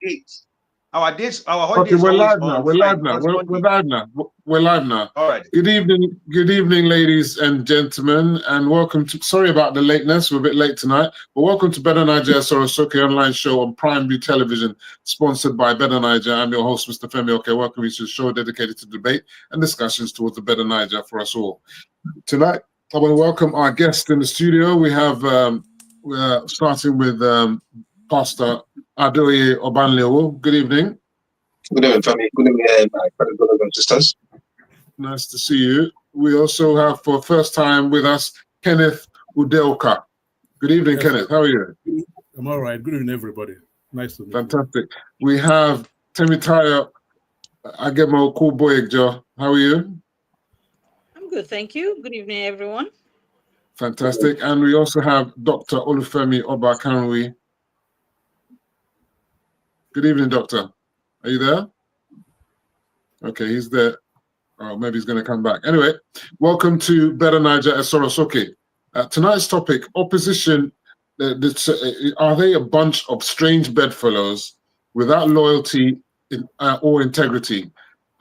dates. Our dates, our Okay, holidays we're always live now. on We're Friday, live now. on We're Monday. live now. We're live now. All right. Good evening, ladies and gentlemen, and welcome to. Sorry about the lateness. We're a bit late tonight, but welcome to BETTA9JA Soro Soke online show on Prime View Television, sponsored by BETTA9JA. I'm your host, Mr. Femi Oke. Welcome you to the show dedicated to debate and discussions towards the BETTA9JA for us all. Tonight, I want to welcome our guest in the studio. We have we're starting with Pastor Adoye Obanlewo. Good evening. Good evening, Femi. Good evening, my fellow brothers and sisters. Nice to see you. We also have, for first time with us, Kenneth Udelka. Good evening, yes, Kenneth. How are you? I'm all right. Good evening, everybody. Nice to meet you. Fantastic. We have Temitaya Agemo Kuboyegjo. How are you? I'm good, thank you. Good evening, everyone. Fantastic. And we also have Dr. Olufemi Obakanwi. Good evening, Doctor. Are you there? Okay, he's there. Oh, maybe he's going to come back. Anyway, welcome to BETTA9JA Soro Soke. Tonight's topic, opposition, are they a bunch of strange bedfellows without loyalty or integrity?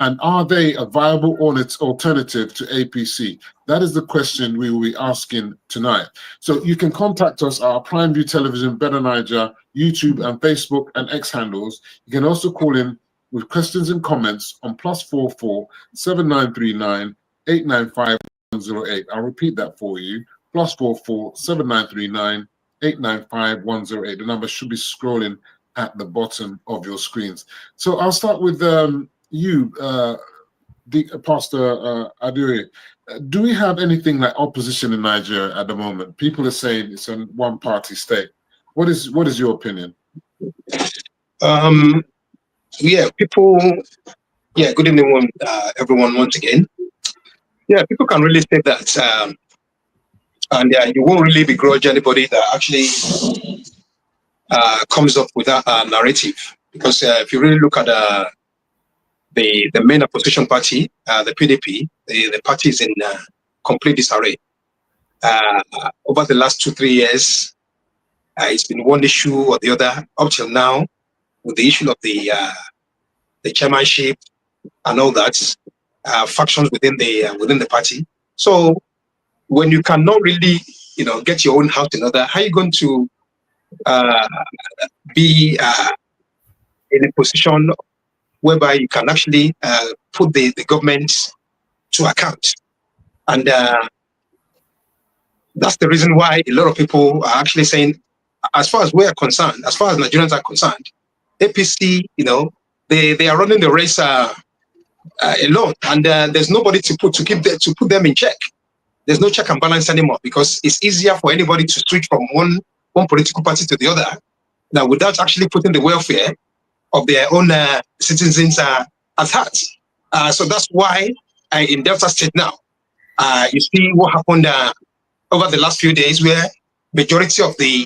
And are they a viable alternative to APC? That is the question we will be asking tonight. So you can contact us at our Prime View Television, BETTA9JA, YouTube and Facebook and X handles. You can also call in with questions and comments on +44 7939 895 108. I'll repeat that for you. +44 7939 895 108. The number should be scrolling at the bottom of your screens. So I'll start with you, Pastor Adure. Do we have anything like opposition in Nigeria at the moment? People are saying it's a one-party state. What is your opinion? Yeah, people. Yeah, good evening, everyone, once again. Yeah, people can really say that, and you won't really begrudge anybody that actually comes up with that narrative, because if you really look at the main opposition party, the PDP, the party is in complete disarray. Over the last 2-3 years, it's been one issue or the other up till now, with the issue of the chairmanship and all that, factions within the party. So when you cannot really, get your own house in order, how are you going to be in a position whereby you can actually put the government to account? And that's the reason why a lot of people are actually saying, as far as we are concerned, as far as Nigerians are concerned, APC, they are running the race alone, and there's nobody to put them in check. There's no check and balance anymore, because it's easier for anybody to switch from one political party to the other, now without actually putting the welfare of their own citizens at heart. So that's why in Delta State now, you see what happened over the last few days, where majority of the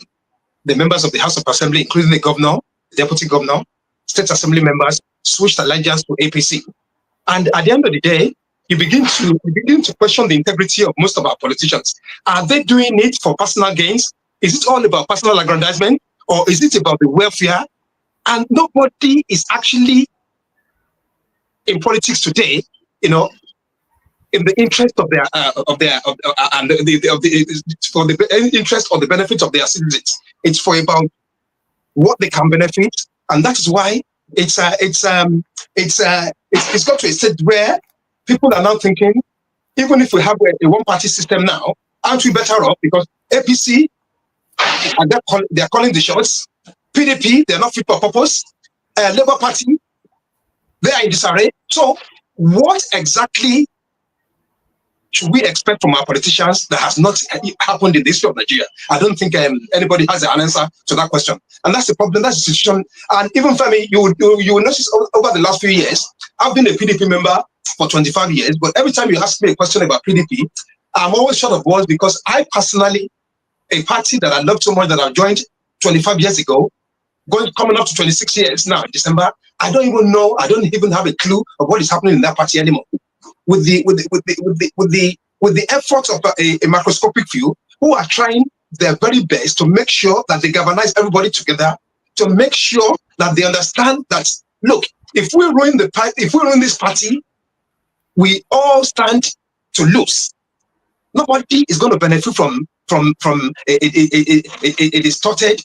members of the House of Assembly, including the governor, the deputy governor, state assembly members, switched allegiance to APC. And at the end of the day, you begin to question the integrity of most of our politicians. Are they doing it for personal gains? Is it all about personal aggrandizement, or is it about the welfare? And nobody is actually in politics today, in the interest of their for the interest or the benefit of their citizens. It's for about what they can benefit, and that is why it's got to a state where people are now thinking, even if we have a one-party system now, aren't we better off? Because APC, and they're calling the shots. PDP, they're not fit for purpose. Labour Party, they are in disarray. So what exactly should we expect from our politicians that has not happened in the history of Nigeria? I don't think anybody has an answer to that question. And that's the problem, that's the situation. And even Femi, you will notice over the last few years, I've been a PDP member for 25 years, but every time you ask me a question about PDP, I'm always short of words, because I personally, a party that I love so much that I joined 25 years ago, coming up to 26 years now in December, I don't even have a clue of what is happening in that party anymore. With the efforts of a microscopic few who are trying their very best to make sure that they galvanize everybody together to make sure that they understand that, look, if we ruin the party, if we ruin this party, we all stand to lose. Nobody is going to benefit from a distorted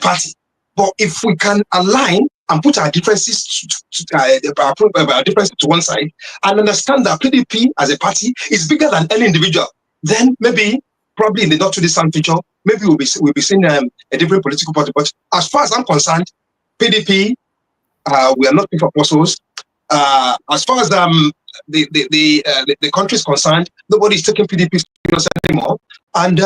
party. But if we can align and put our differences to one side and understand that PDP as a party is bigger than any individual, then maybe, probably in the not too distant future, maybe we'll be seeing a different political party. But as far as I'm concerned, PDP, we are not people apostles. As far as the country is concerned, nobody is taking PDP seriously anymore, and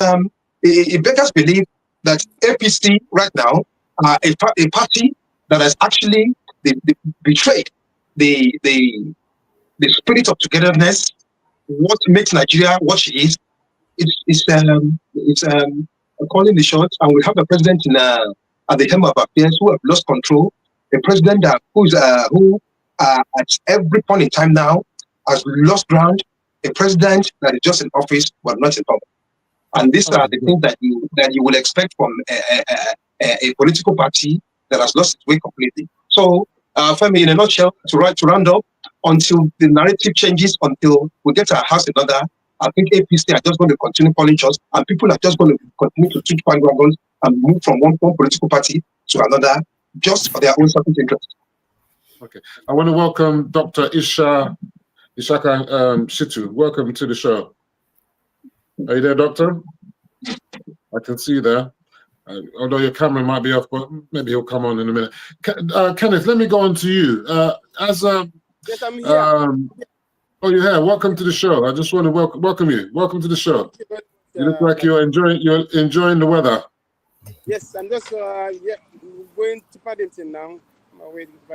it beggars believe that APC right now are a party that has actually betrayed the spirit of togetherness. What makes Nigeria what she is? It's calling the shots, and we have a president at the helm of affairs who have lost control. A president who at every point in time now has lost ground. A president that is just in office but not in power. And these are the things that you will expect from a political party that has lost its way completely. So, Femi, in a nutshell, to round up, until the narrative changes, until we get our house in order, I think APC are just going to continue calling shots, and people are just going to continue to switch bandwagons and move from one political party to another, just for their own selfish interest. Okay, I want to welcome Dr. Ishaka Shitu. Welcome to the show. Are you there, Doctor? I can see you there. Although your camera might be off, but maybe he'll come on in a minute. Kenneth, let me go on to you. Yes, I'm here. Oh, you're here. Welcome to the show. I just want to welcome you. Welcome to the show. You look like you're enjoying the weather. Yes, I'm just going to Paddington now.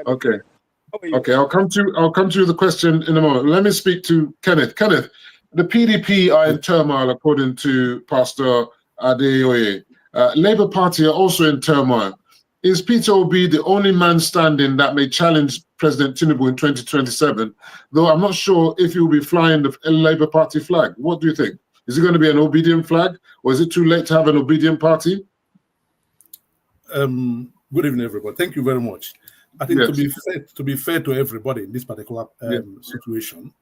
Okay. Okay, I'll come to the question in a moment. Let me speak to Kenneth. Kenneth, the PDP are in turmoil according to Pastor Adeoye. Labour Party are also in turmoil. Is Peter Obi the only man standing that may challenge President Tinubu in 2027? Though I'm not sure if he will be flying the Labour Party flag. What do you think? Is it going to be an obedient flag, or is it too late to have an obedient party? Good evening, everybody. Thank you very much. I think to be fair to everybody in this particular situation,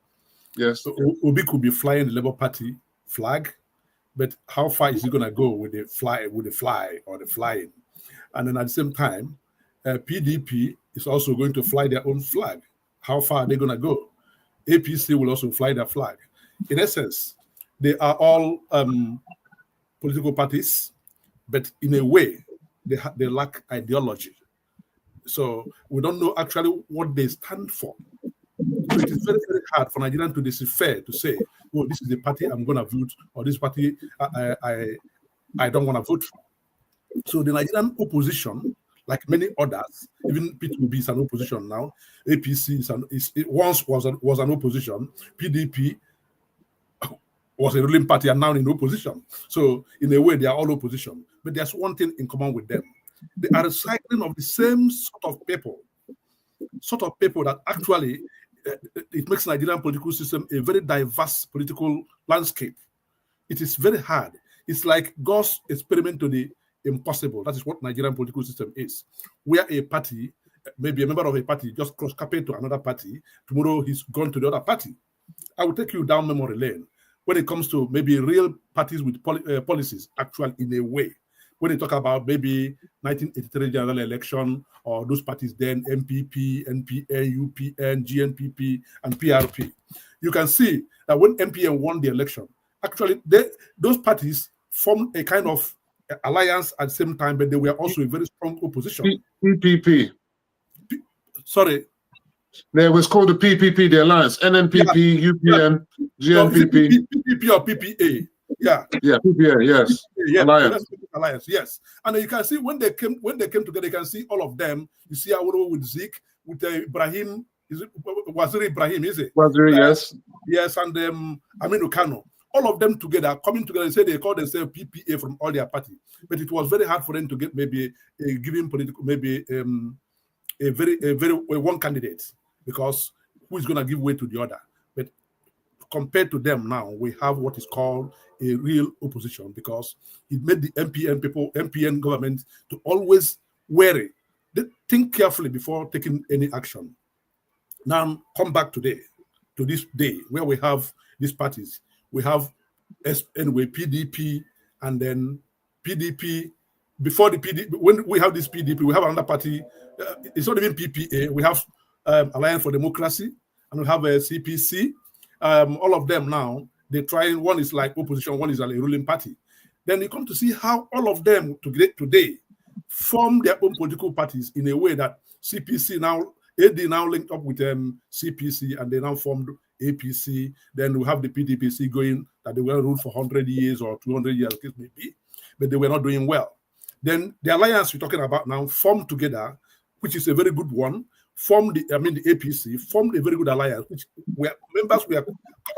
yes, Obi could be flying the Labour Party flag, but how far is he going to go with the fly or the flying? And then at the same time, PDP is also going to fly their own flag. How far are they going to go? APC will also fly their flag. In essence, they are all political parties, but in a way, they lack ideology. So we don't know actually what they stand for. So it is very, very hard for Nigerians to decipher, to say, oh, this is the party I'm going to vote, or this party I don't want to vote for. So the Nigerian opposition, like many others, even P2B is an opposition now, APC once was an opposition, PDP was a ruling party and now in opposition. So in a way, they are all opposition. But there's one thing in common with them. They are recycling of the same sort of people that actually it makes Nigerian political system a very diverse political landscape. It is very hard. It's like God's experiment to the impossible. That is what Nigerian political system is. Where a party, maybe a member of a party, just cross carpet to another party. Tomorrow he's gone to the other party. I will take you down memory lane when it comes to maybe real parties with policies, actually in a way. When they talk about maybe 1983 general election or those parties then, MPP, NPN, UPN, GNPP, and PRP, you can see that when MPN won the election, actually those parties formed a kind of alliance at the same time, but they were also a very strong opposition. PPP. Sorry. There was called the PPP, the alliance. NNPP, UPN, GNPP. PPP or PPA. Yeah, PPA, yes. Yeah, Alliance, yes. And you can see when they came together, you can see all of them. You see Awolowo with Zeke, with Ibrahim, Waziri Ibrahim, is it? Waziri, yes. Yes, and Aminu Kano. All of them together, coming together, and say they call themselves PPA from all their party. But it was very hard for them to get maybe a given political, maybe a very one candidate, because who is going to give way to the other? But compared to them now, we have what is called a real opposition, because it made the MPN government to always wary they think carefully before taking any action. Now come back today, to this day where we have these parties. We have anyway PDP, and then PDP. Before the PDP, when we have this PDP, we have another party. It's not even PPA. We have Alliance for Democracy, and we have a CPC. All of them now, they try. One is like opposition, one is like a ruling party. Then you come to see how all of them today form their own political parties in a way that CPC now, AD now linked up with CPC, and they now formed APC. Then we have the PDPC going that they will rule for 100 years or 200 years, it may be, but they were not doing well. Then the alliance we're talking about now formed together, which is a very good one. The APC formed a very good alliance, which were members were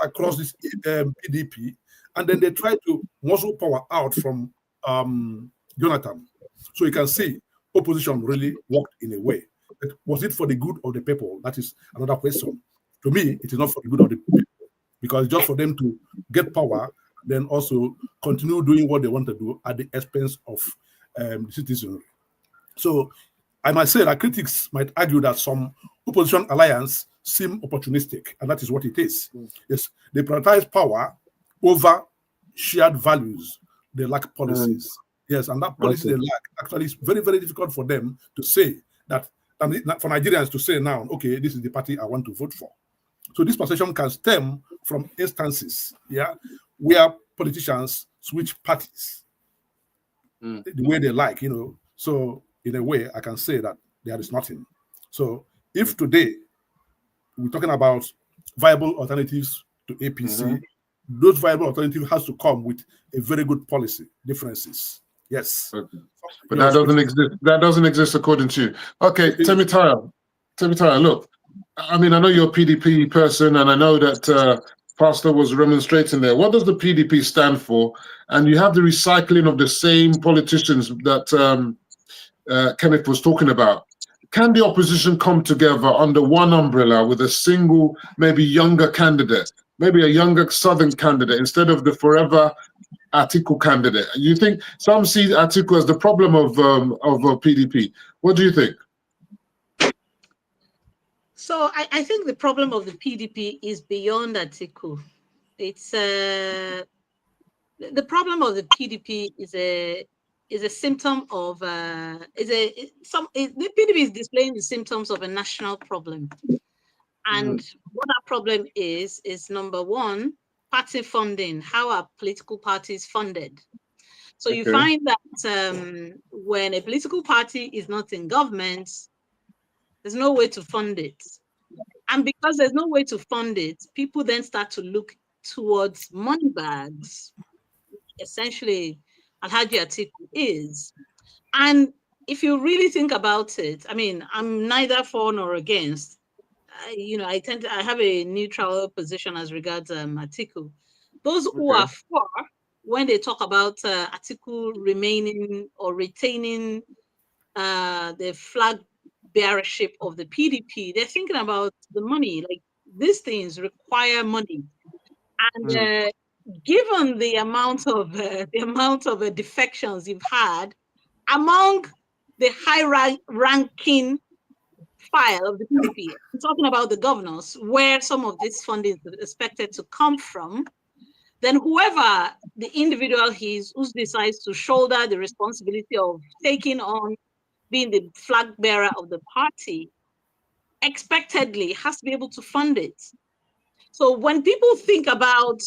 across this PDP, and then they tried to muscle power out from Jonathan. So you can see opposition really worked in a way. But was it for the good of the people? That is another question. To me, it is not for the good of the people, because just for them to get power, then also continue doing what they want to do at the expense of the citizenry. So I might say that critics might argue that some opposition alliance seem opportunistic, and that is what it is. Yes, they prioritize power over shared values. They lack policies. Yes, and that policy they lack actually is very, very difficult for them to say that, and for Nigerians to say now, okay, this is the party I want to vote for. So this perception can stem from instances, where politicians switch parties the way they like, So in a way, I can say that there is nothing. So if today we're talking about viable alternatives to APC, those viable alternatives has to come with a very good policy differences. Yes. Okay. But that doesn't exist. That doesn't exist according to you. Okay, Temitaya, look, I mean, I know you're a PDP person, and I know that Pastor was remonstrating there. What does the PDP stand for? And you have the recycling of the same politicians that Kenneth was talking about. Can the opposition come together under one umbrella with a single, maybe younger candidate, maybe a younger Southern candidate, instead of the forever Atiku candidate? You think some see Atiku as the problem of PDP? What do you think? So I think the problem of the PDP is beyond Atiku. It's the problem of the PDP is a symptom of the PDP is displaying the symptoms of a national problem. And what that problem is number one, party funding. How are political parties funded? So you find that when a political party is not in government, there's no way to fund it. And because there's no way to fund it, people then start to look towards money bags, essentially Alhaji Atiku is. And if you really think about it, I mean, I'm neither for nor against. I have a neutral position as regards Atiku. Those who are for, when they talk about Atiku remaining or retaining the flag bearership of the PDP, they're thinking about the money. Like, these things require money, and given the amount of defections you've had among the high-ranking file of the PDP, I'm talking about the governors, where some of this funding is expected to come from, then whoever the individual is who decides to shoulder the responsibility of taking on being the flag bearer of the party, expectedly has to be able to fund it. So when people think about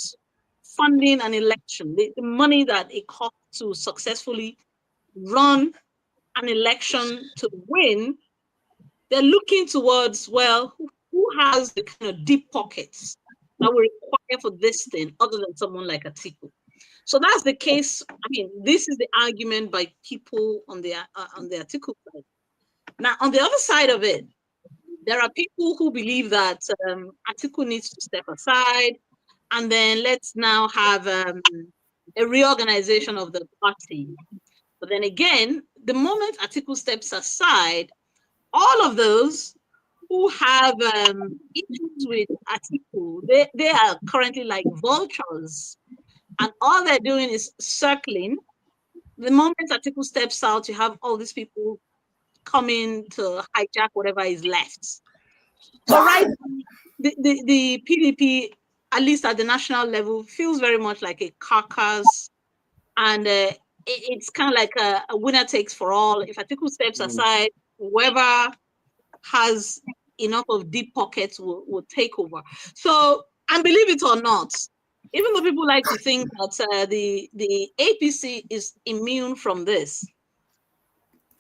funding an election, the money that it costs to successfully run an election to win, they're looking towards, well, who has the kind of deep pockets that will require for this thing other than someone like Atiku? So that's the case. I mean, this is the argument by people on the Atiku side. Now, on the other side of it, there are people who believe that Atiku needs to step aside, and then let's now have a reorganization of the party. But then again, the moment Atiku steps aside, all of those who have issues with Atiku, they are currently like vultures, and all they're doing is circling. The moment Atiku steps out, you have all these people coming to hijack whatever is left. So right, the PDP, at least at the national level, feels very much like a carcass, and it's kind of like a winner takes for all. If Atiku steps aside, whoever has enough of deep pockets will take over. So, and believe it or not, even though people like to think that the APC is immune from this,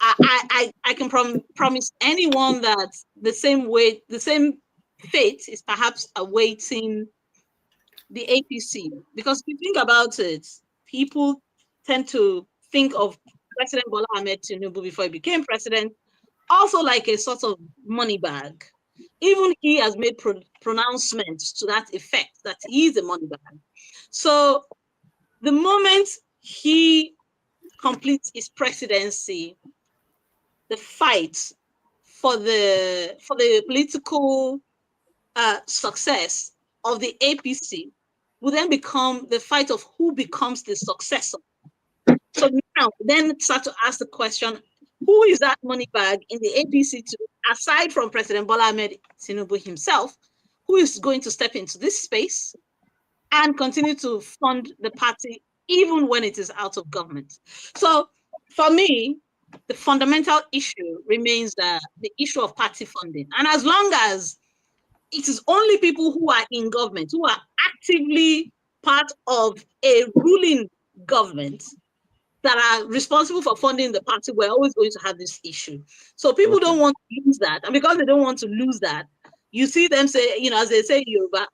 I can promise anyone that the same fate is perhaps awaiting the APC. Because if you think about it, people tend to think of President Bola Ahmed Tinubu before he became president also like a sort of money bag. Even he has made pronouncements to that effect, that he is a money bag. So the moment he completes his presidency, the fight for the political success of the APC will then become the fight of who becomes the successor. So now, then start to ask the question, who is that money bag in the APC to, aside from President Bola Ahmed Tinubu himself, who is going to step into this space and continue to fund the party even when it is out of government? So for me, the fundamental issue remains the issue of party funding. And as long as it is only people who are in government, who are actively part of a ruling government, that are responsible for funding the party, we're always going to have this issue. So people don't want to lose that. And because they don't want to lose that, you see them say, you know, as they say in Yoruba,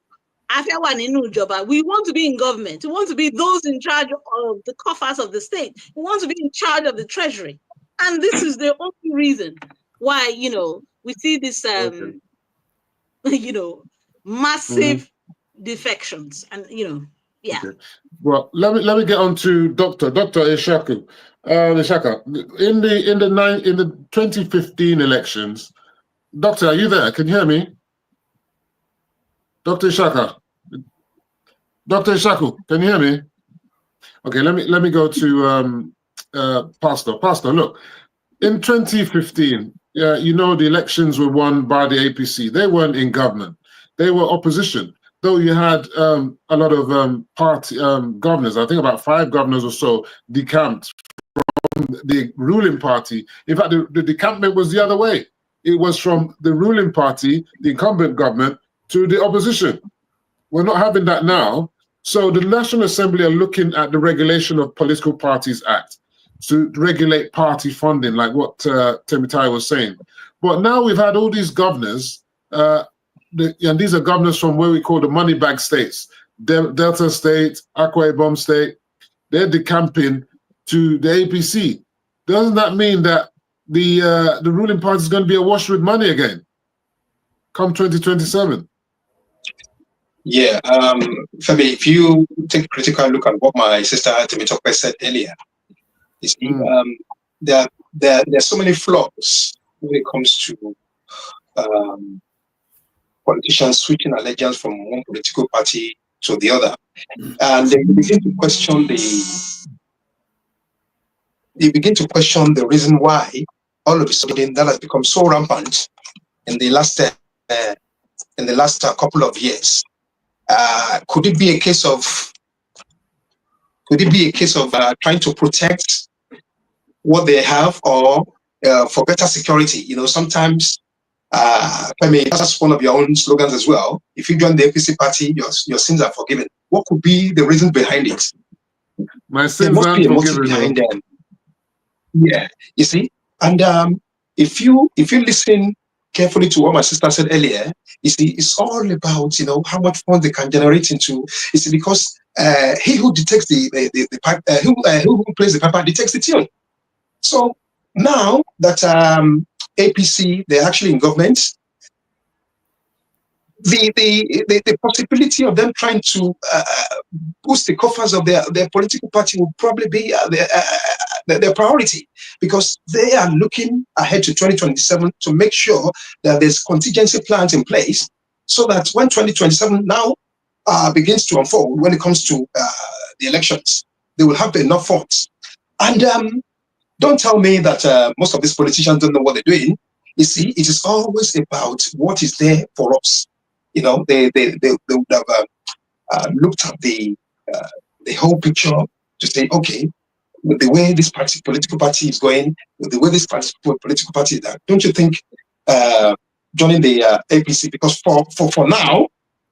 we want to be in government. We want to be those in charge of the coffers of the state. We want to be in charge of the treasury. And this is the only reason why, you know, we see this, you know, massive defections. And, you know, yeah. Okay. Well, let me get on to Dr. Ishaku. Ishaka, in the 2015 elections, Doctor, are you there? Can you hear me? Dr. Ishaka. Dr. Ishaku, can you hear me? Okay, let me go to Pastor. Pastor, look, in 2015, you know, the elections were won by the APC. They weren't in government. They were opposition. Though you had a lot of party governors, I think about 5 governors or so decamped from the ruling party. In fact, the decampment was the other way. It was from the ruling party, the incumbent government, to the opposition. We're not having that now. So the National Assembly are looking at the Regulation of Political Parties Act to regulate party funding, like what Temitai was saying. But now we've had all these governors, and these are governors from where we call the money bag states, Delta State, Akwa Ibom State. They're decamping to the APC. Doesn't that mean that the ruling party is going to be awash with money again come 2027? Yeah, Femi, if you take a critical look at what my sister Temitope said earlier, you see, there are so many flaws when it comes to politicians switching allegiance from one political party to the other, and they begin to question the reason why all of a sudden that has become so rampant in the last couple of years. Could it be a case of trying to protect what they have, or for better security? You know, sometimes I mean, that's one of your own slogans as well. If you join the APC party, your sins are forgiven. What could be the reason behind it? My sins are forgiven behind them. Yeah, you see, and if you listen carefully to what my sister said earlier, you see, it's all about, you know, how much funds they can generate into. You see, because he who detects the pipe, who plays the piper detects the tune. So now that APC, they're actually in government, the possibility of them trying to boost the coffers of their political party will probably be their priority, because they are looking ahead to 2027 to make sure that there's contingency plans in place, so that when 2027 now begins to unfold, when it comes to the elections, they will have enough funds. And don't tell me that most of these politicians don't know what they're doing. You see, it is always about what is there for us. You know, they would have looked at the whole picture to say, okay, with the way this political party is going, with the way this political party is, don't you think joining the APC? Because for now,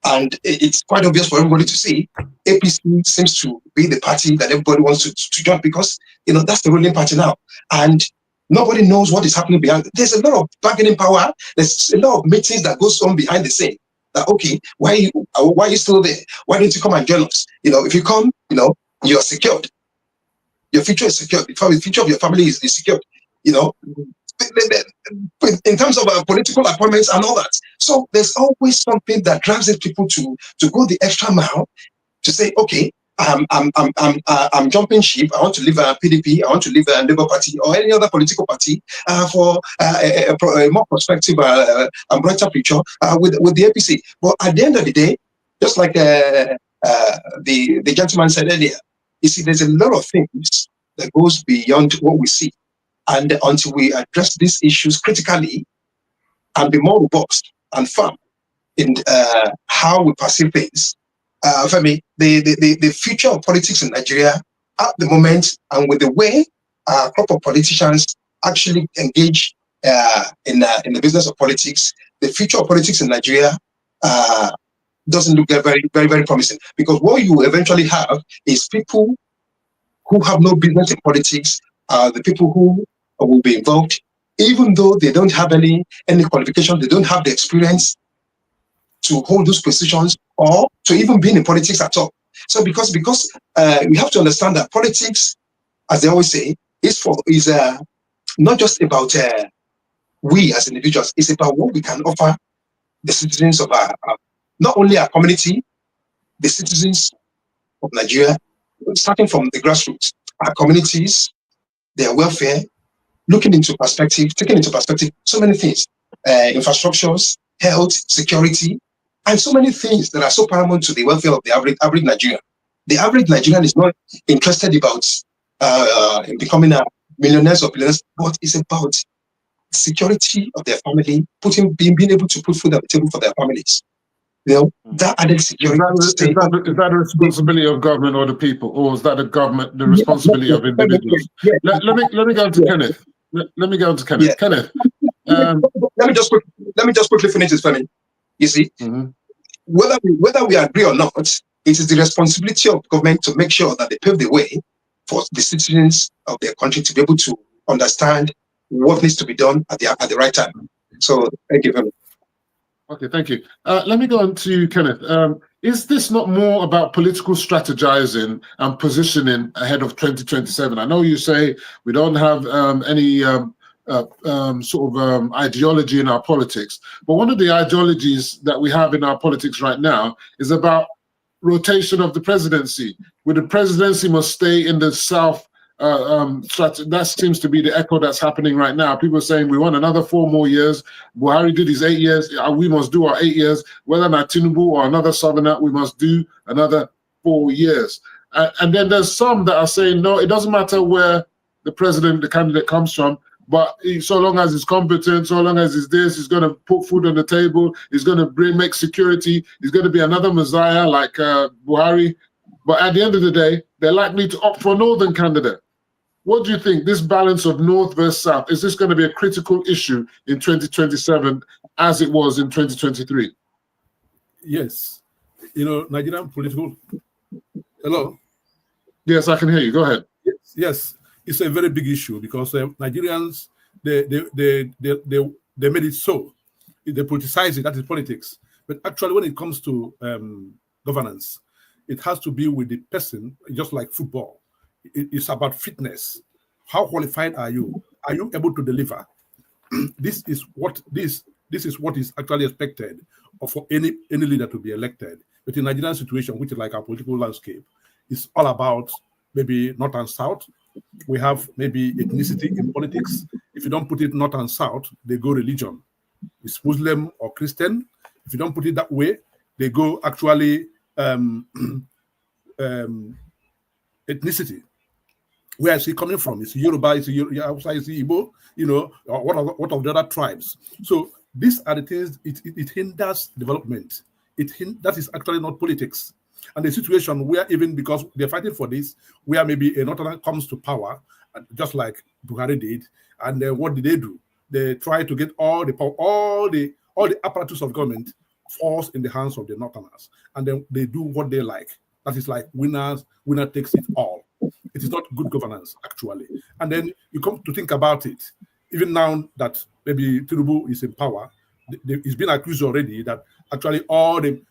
and it's quite obvious for everybody to see, APC seems to be the party that everybody wants to join, because you know that's the ruling party now, and nobody knows what is happening behind. There's a lot of bargaining power. There's a lot of meetings that goes on behind the scene. That okay, why are you still there? Why don't you come and join us? You know, if you come, you know, you are secured. Your future is secured. The future of your family is secured. You know, in terms of political appointments and all that. So there's always something that drives people to go the extra mile to say, okay, I'm jumping ship. I want to leave a PDP. I want to leave a Labour Party or any other political party for a more prospective and brighter future with the APC. But at the end of the day, just like the gentleman said earlier, you see, there's a lot of things that goes beyond what we see. And until we address these issues critically and be more robust and firm in how we perceive things, Femi, the future of politics in Nigeria at the moment, and with the way a crop of politicians actually engage in the business of politics, the future of politics in Nigeria doesn't look very, very, very promising. Because what you eventually have is people who have no business in politics, the people who will be involved, even though they don't have any qualification, they don't have the experience to hold those positions or to even be in politics at all. So because we have to understand that politics, as they always say, is not just about we as individuals. It's about what we can offer the citizens of not only our community, the citizens of Nigeria, starting from the grassroots, our communities, their welfare, looking into perspective, taking into perspective so many things, infrastructures, health, security, and so many things that are so paramount to the welfare of the average Nigerian. The average Nigerian is not interested about becoming a millionaires or billionaires, but it's about security of their family, being able to put food on the table for their families. You know, that added security. Is that a responsibility of government or the people, or is that the responsibility of individuals? Yeah. Let me go to Kenneth. Let me go to Kenneth. Yeah. Kenneth, let me just quickly finish this, Femi. You see, whether we agree or not, it is the responsibility of government to make sure that they pave the way for the citizens of their country to be able to understand what needs to be done at the right time. So thank you very much. Okay, thank you. Let me go on to Kenneth. Is this not more about political strategizing and positioning ahead of 2027? I know you say we don't have any ideology in our politics, but one of the ideologies that we have in our politics right now is about rotation of the presidency, where the presidency must stay in the South. That seems to be the echo that's happening right now. People are saying we want another 4 more years. Buhari did his 8 years. We must do our 8 years. Whether not Tinubu or another southerner, we must do another 4 years. And then there's some that are saying, no, it doesn't matter where the candidate comes from, but so long as he's competent, so long as he's this, he's going to put food on the table, he's going to make security, he's going to be another messiah like Buhari. But at the end of the day, they're likely to opt for a northern candidate. What do you think, this balance of North versus South, is this going to be a critical issue in 2027 as it was in 2023? Yes. You know, Nigerian political... Hello? Yes, I can hear you. Go ahead. Yes. It's a very big issue because Nigerians, they made it so. They politicize it, that is politics. But actually, when it comes to governance, it has to be with the person, just like football. It's about fitness. How qualified are you? Are you able to deliver? This is what is actually expected of any leader to be elected. But in Nigerian situation, which is like our political landscape, it's all about maybe North and South. We have maybe ethnicity in politics. If you don't put it North and South, they go religion. It's Muslim or Christian. If you don't put it that way, they go actually ethnicity. Where is he coming from? Is he Yoruba? Is he outside? Is he Igbo? You know, or what of the other tribes? So these are the things. It hinders development. That is actually not politics. And the situation where even because they're fighting for this, where maybe a northerner comes to power, just like Buhari did, and then what did they do? They try to get all the power, all the apparatus of government falls in the hands of the northerners, and then they do what they like. That is like winner takes it all. It is not good governance, actually. And then you come to think about it, even now that maybe Tinubu is in power, it's been accused already that actually all the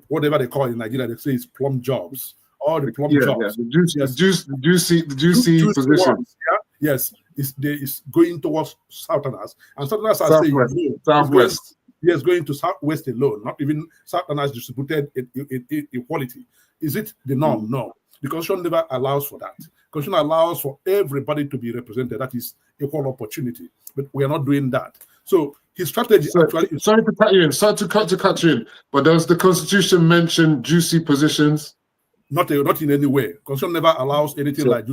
whatever they call in Nigeria, they say it's plum jobs. All the plum jobs. Yeah. The juicy position. Ones, yeah? Yes, it's going towards Southerners, and Southerners are saying Southwest. Yes, going to Southwest alone, not even Southerners distributed equality. Is it the norm? No. The Constitution never allows for that. The Constitution allows for everybody to be represented. That is equal opportunity. But we are not doing that. So his strategy actually is... Sorry to cut you in. Sorry to cut you in. But does the Constitution mention juicy positions? Not in any way. Constitution never allows anything like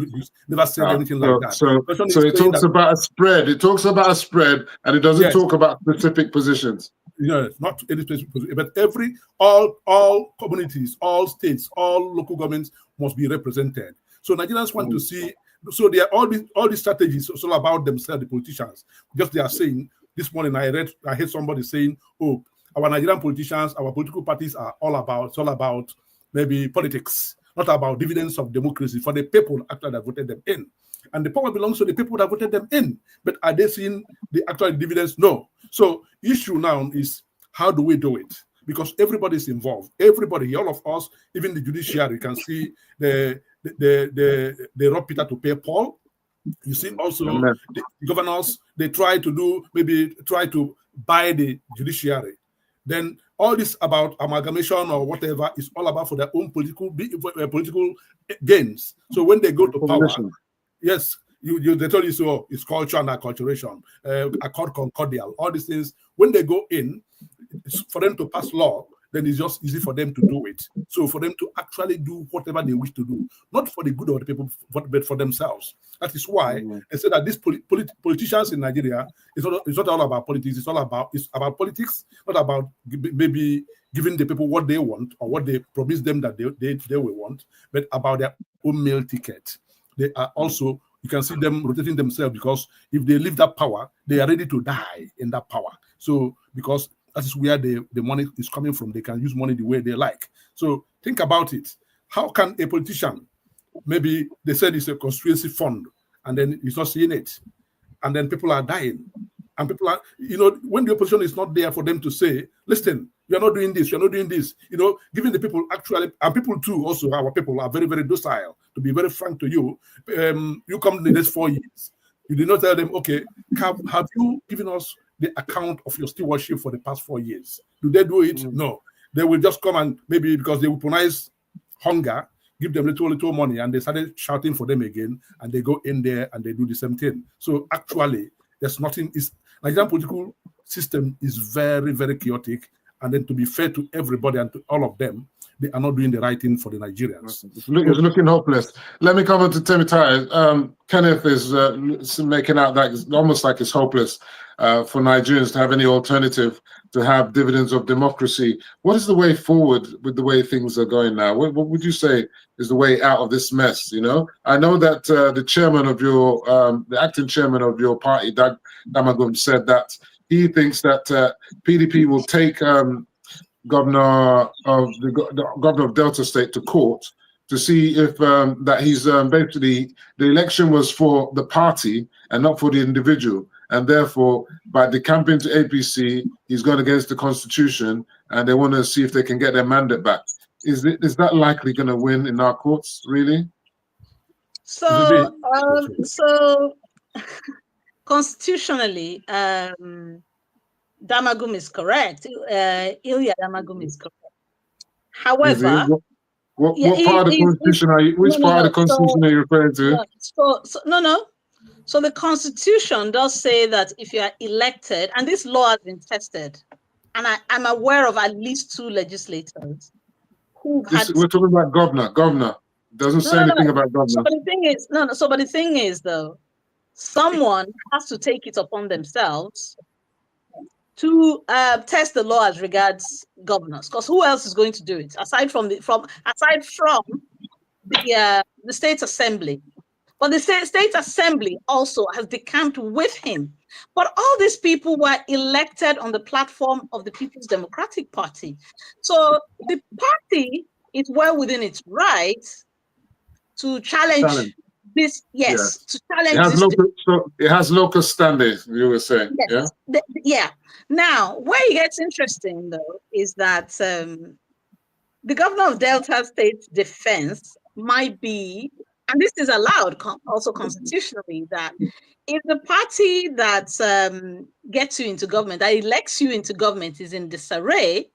never said anything like that. So it talks about a spread. It talks about a spread, and it doesn't talk about specific positions. Yeah, not any specific position, but all communities, all states, all local governments must be represented. So Nigerians want to see. So they are all these strategies. It's all about themselves, the politicians. Just they are saying this morning. I heard somebody saying, "Oh, our Nigerian politicians, our political parties are all about maybe politics, not about dividends of democracy for the people actually that voted them in. And the power belongs to the people that voted them in. But are they seeing the actual dividends? No. So issue now is how do we do it? Because everybody is involved. Everybody, all of us, even the judiciary can see the rob Peter to pay Paul. You see also the governors, they try to buy the judiciary. Then all this about amalgamation or whatever is all about for their own political gains. So when they go to power, yes, they tell you so. It's culture and acculturation, accord concordial, all these things. When they go in, for them to pass law, then it's just easy for them to do it. So for them to actually do whatever they wish to do, not for the good of the people, but for themselves. That is why they say that these politicians in Nigeria, it's not all about politics. It's about politics, not about maybe giving the people what they want or what they promise them that they will want, but about their own meal ticket. They are also, you can see them rotating themselves, because if they leave that power, they are ready to die in that power. So because that is where the money is coming from. They can use money the way they like. So think about it. How can a politician, maybe they said it's a constituency fund, and then he's not seeing it, and then people are dying, and people are, when the opposition is not there for them to say, listen, you're not doing this, you're not doing this, giving the people actually, and people too, also our people are very, very docile. To be very frank to you, you come in the next 4 years, you did not tell them, okay, have you given us the account of your stewardship for the past 4 years? Do they do it? No. They will just come and maybe because they weaponize hunger, give them little money, and they started shouting for them again, and they go in there and they do the same thing. So actually, there's nothing. Nigerian political system is very, very chaotic, and then to be fair to everybody and to all of them, they are not doing the right thing for the Nigerians. It's looking hopeless. Let me come on to Temitayo. Kenneth is making out that it's almost like it's hopeless for Nigerians to have any alternative to have dividends of democracy. What is the way forward with the way things are going now? What would you say is the way out of this mess? I know that the chairman of your, the acting chairman of your party, Damagum, said that he thinks that PDP will take governor of Delta State to court to see if that he's basically, the election was for the party and not for the individual, and therefore by decamping to APC, he's gone against the constitution, and they want to see if they can get their mandate back. Is that likely going to win in our courts, really? So constitutionally, Damagum is correct. Ilya Damagum is correct. However, what part of the constitution are you? Which part of the constitution are you referring to? No. So the constitution does say that if you are elected, and this law has been tested, and I'm aware of at least 2 legislators who had. We're talking about governor. Doesn't say anything about governor. So, but the thing is, So, but the thing is, though, someone has to take it upon themselves to test the law as regards governors, because who else is going to do it aside from the State Assembly? But the State Assembly also has decamped with him. But all these people were elected on the platform of the People's Democratic Party. So the party is well within its rights to challenge this. Yes, to challenge it has local standing, you were saying. Yes. Yeah. Now, where it gets interesting, though, is that the governor of Delta State Defense might be, and this is allowed also constitutionally, that if the party that gets you into government, that elects you into government, is in disarray,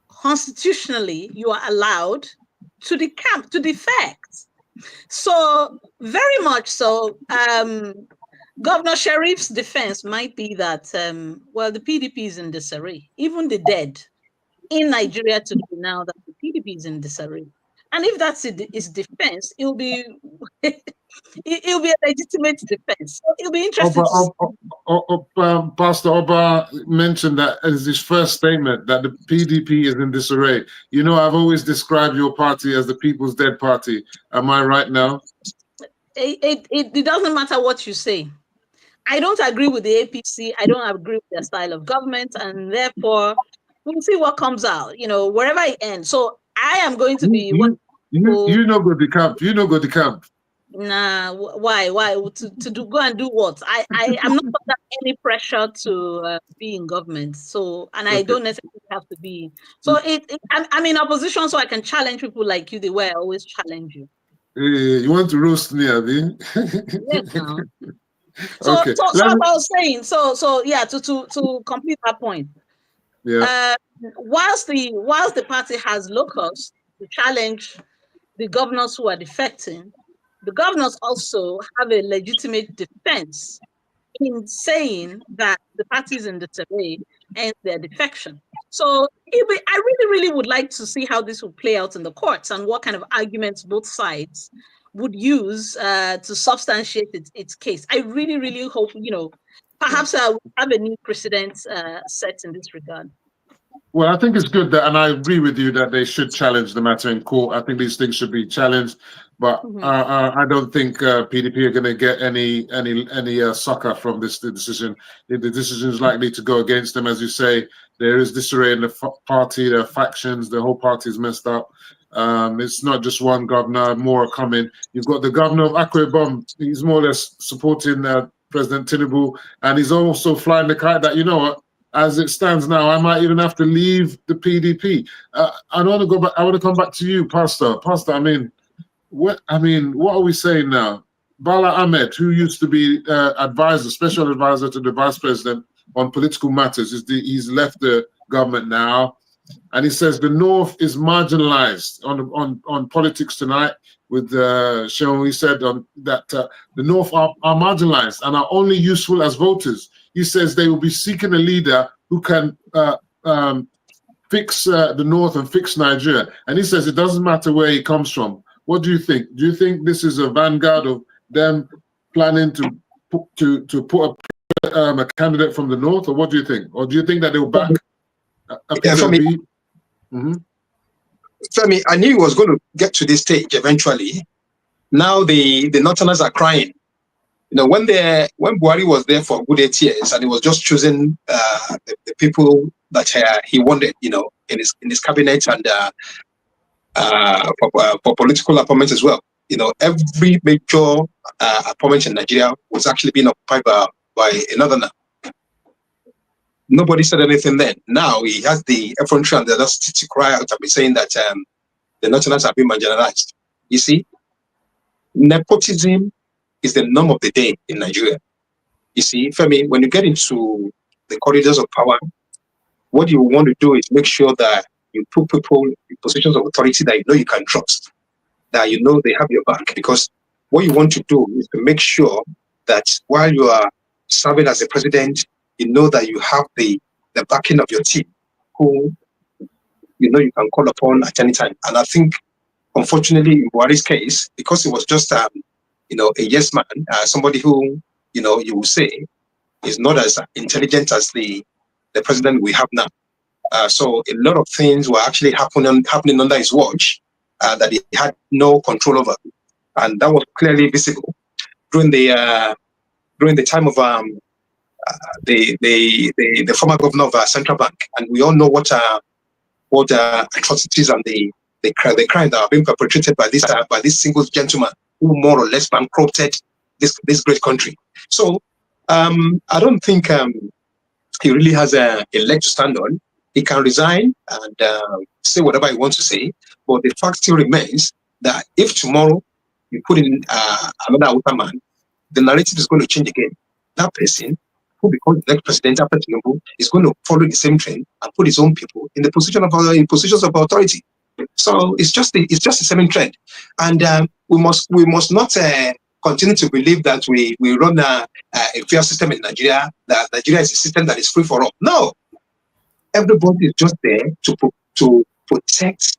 constitutionally, you are allowed to decamp, to defect. So, very much so, Governor Sharif's defense might be that, well, the PDP is in disarray. Even the dead in Nigeria today now that the PDP is in disarray. And if that's his defense, it'll be it'll be a legitimate defense. So it'll be interesting. Pastor Oba mentioned that as his first statement that the PDP is in disarray. You know, I've always described your party as the People's Dead Party. Am I right now? It doesn't matter what you say. I don't agree with the APC. I don't agree with their style of government, and therefore we'll see what comes out. You know, wherever it ends. So I am going to be. You know, go to camp. You know, go to camp. Nah, why? Go and do what? I'm not under any pressure to be in government. So, and I don't necessarily have to be. So I'm in opposition, so I can challenge people like you the way I always challenge you. You want to roast me, Abi? Yes, no. So I was saying, yeah, to complete that point. Yeah. Whilst the party has locus to challenge the governors who are defecting, the governors also have a legitimate defense in saying that the party is in disarray and their defection. So I really would like to see how this will play out in the courts and what kind of arguments both sides would use to substantiate its case. I really hope, perhaps we'll have a new precedent set in this regard. Well, I think it's good that, and I agree with you that they should challenge the matter in court. I think these things should be challenged, but I don't think PDP are going to get any succor from this decision. The decision is likely to go against them, as you say. There is disarray in the party, there are factions, the whole party is messed up. It's not just one governor, more are coming. You've got the governor of Akwa Ibom, he's more or less supporting President Tinubu, and he's also flying the kite that, you know what, as it stands now, I might even have to leave the PDP. I want to go back. I want to come back to you, Pastor. Pastor, what are we saying now? Bala Ahmed, who used to be special advisor to the vice president on political matters, he's left the government now, and he says the North is marginalized on politics tonight. With Sean, he said that the North are marginalized and are only useful as voters. He says they will be seeking a leader who can fix the North and fix Nigeria. And he says it doesn't matter where he comes from. What do you think? Do you think this is a vanguard of them planning to put a candidate from the North, or what do you think? Or do you think that they'll back? Femi, I knew he was going to get to this stage eventually. Now the Northerners are crying. You know, when Buhari was there for a good 8 years and he was just choosing the people that he wanted, you know, in his cabinet and for political appointments as well. You know, every major appointment in Nigeria was actually being occupied by a Northerner. Nobody said anything then. Now he has the effrontery and the audacity to cry out and be saying that the Northerners have been marginalized. You see, nepotism is the norm of the day in Nigeria. You see, Femi, when you get into the corridors of power, what you want to do is make sure that you put people in positions of authority that you know you can trust, that you know they have your back. Because what you want to do is to make sure that while you are serving as a president, you know that you have the backing of your team, who you know you can call upon at any time. And I think unfortunately, in Buhari's case, because he was just, a yes man, somebody who, you will say is not as intelligent as the president we have now. So a lot of things were actually happening under his watch that he had no control over, and that was clearly visible during the time of the former governor of Central Bank, and we all know what atrocities and the crime that are being perpetrated by this single gentleman who more or less bankrupted this great country. So I don't think he really has a leg to stand on. He can resign and say whatever he wants to say, but the fact still remains that if tomorrow you put in another outer man, the narrative is going to change again. That person who becomes the next president after Tinubu is going to follow the same trend and put his own people in positions of authority. So it's just the same trend, and we must not continue to believe that we run a fair system in Nigeria. That Nigeria is a system that is free for all. No, everybody is just there to protect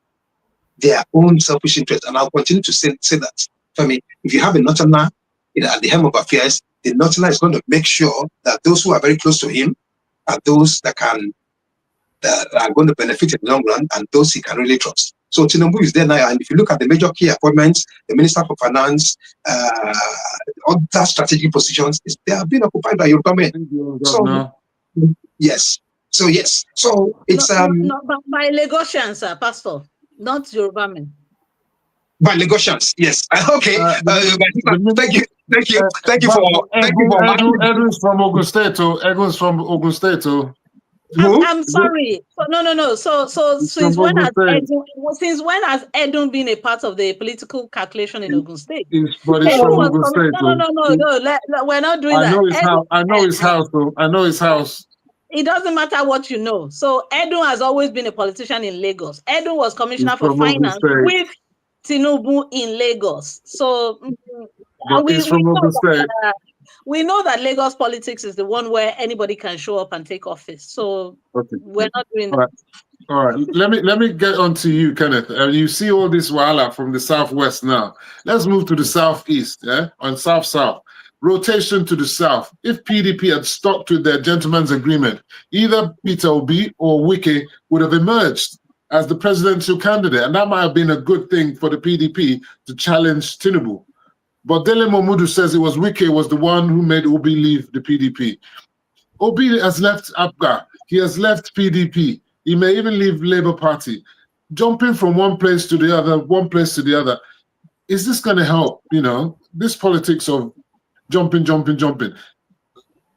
their own selfish interests, and I'll continue to say that. For me, if you have a Northerner at the helm of affairs, the Northerner is going to make sure that those who are very close to him are those that are going to benefit in the long run, and those he can really trust. So Tinubu is there now, and if you look at the major key appointments, the Minister for Finance, other strategic positions, they have been occupied by Yoruba men. So yes, so it's but by Lagosians, Pastor, not Yoruba men. By Lagosians, yes. Okay. Thank you for. Edwin's from Ogun State. Edwin's from Ogun State. I'm sorry. No. So since when has Edun been a part of the political calculation in Ogun State? But it's from Ogun State. No. We're not doing that. I know his house. I know his house. It doesn't matter what you know. So Edun has always been a politician in Lagos. Edun was commissioner for finance with Tinubu in Lagos. So we know that Lagos politics is the one where anybody can show up and take office. So we're not doing that. All right. Let me get on to you, Kenneth. You see all this wahala from the southwest now. Let's move to the southeast, on south-south. Rotation to the south. If PDP had stuck to their gentleman's agreement, either Peter Obi or Wike would have emerged as the presidential candidate, and that might have been a good thing for the PDP to challenge Tinubu. But Dele Momodu says it was Wike was the one who made Obi leave the PDP. Obi has left APGA. He has left PDP. He may even leave Labour Party. Jumping from one place to the other, is this going to help? This politics of jumping.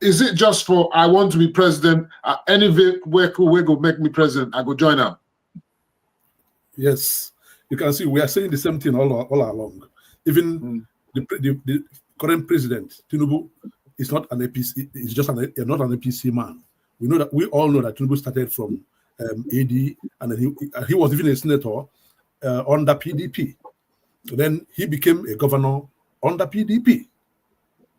Is it just for, I want to be president, any way go make me president, I go join up? Yes. You can see we are saying the same thing all along. Even the current president, Tinubu, is not an APC, is just not an APC man. We all know that Tinubu started from AD, and then he was even a senator under PDP. Then he became a governor under PDP.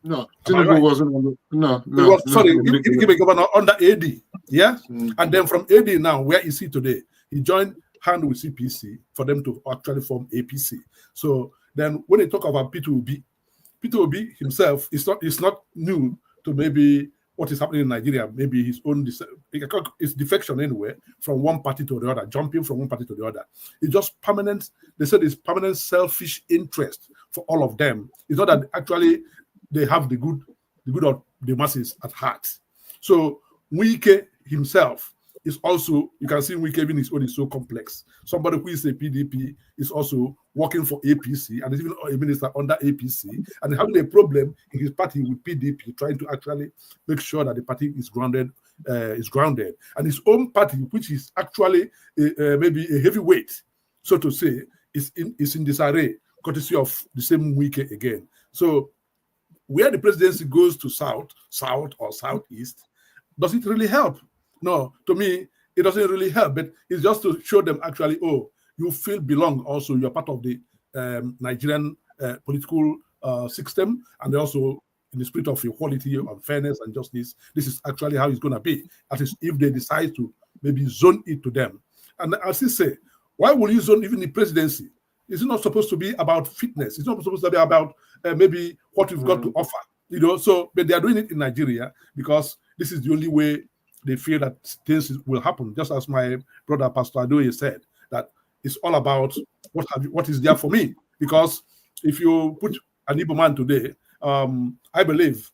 No, Tinubu wasn't. He became a governor under AD. Yeah, and then from AD now, where is he today? He joined hand with CPC for them to actually form APC. So then, when they talk about Peter Obi himself is not new to maybe what is happening in Nigeria. Maybe his own it's defection anyway from one party to the other, jumping from one party to the other. It's just permanent. They said it's permanent selfish interest for all of them. It's not that actually they have the good of the masses at heart. So Wike himself is also, you can see Wike even his own is so complex. Somebody who is a PDP is also working for APC and is even a minister under APC and having a problem in his party with PDP, trying to actually make sure that the party is grounded. And his own party, which is actually maybe a heavyweight, so to say, is in disarray, courtesy of the same Wike again. So where the presidency goes to south or southeast, does it really help? No, to me, it doesn't really help, but it's just to show them actually, you feel belong also, you're part of the Nigerian political system, and also in the spirit of equality and fairness and justice, this is actually how it's going to be. That is, if they decide to maybe zone it to them. And as I say, why will you zone even the presidency? It's not supposed to be about fitness. It's not supposed to be about maybe what we've got to offer. You know, so but they are doing it in Nigeria because this is the only way they feel that things will happen. Just as my brother Pastor Adoye said, that it's all about what is there for me. Because if you put an Igbo man today, I believe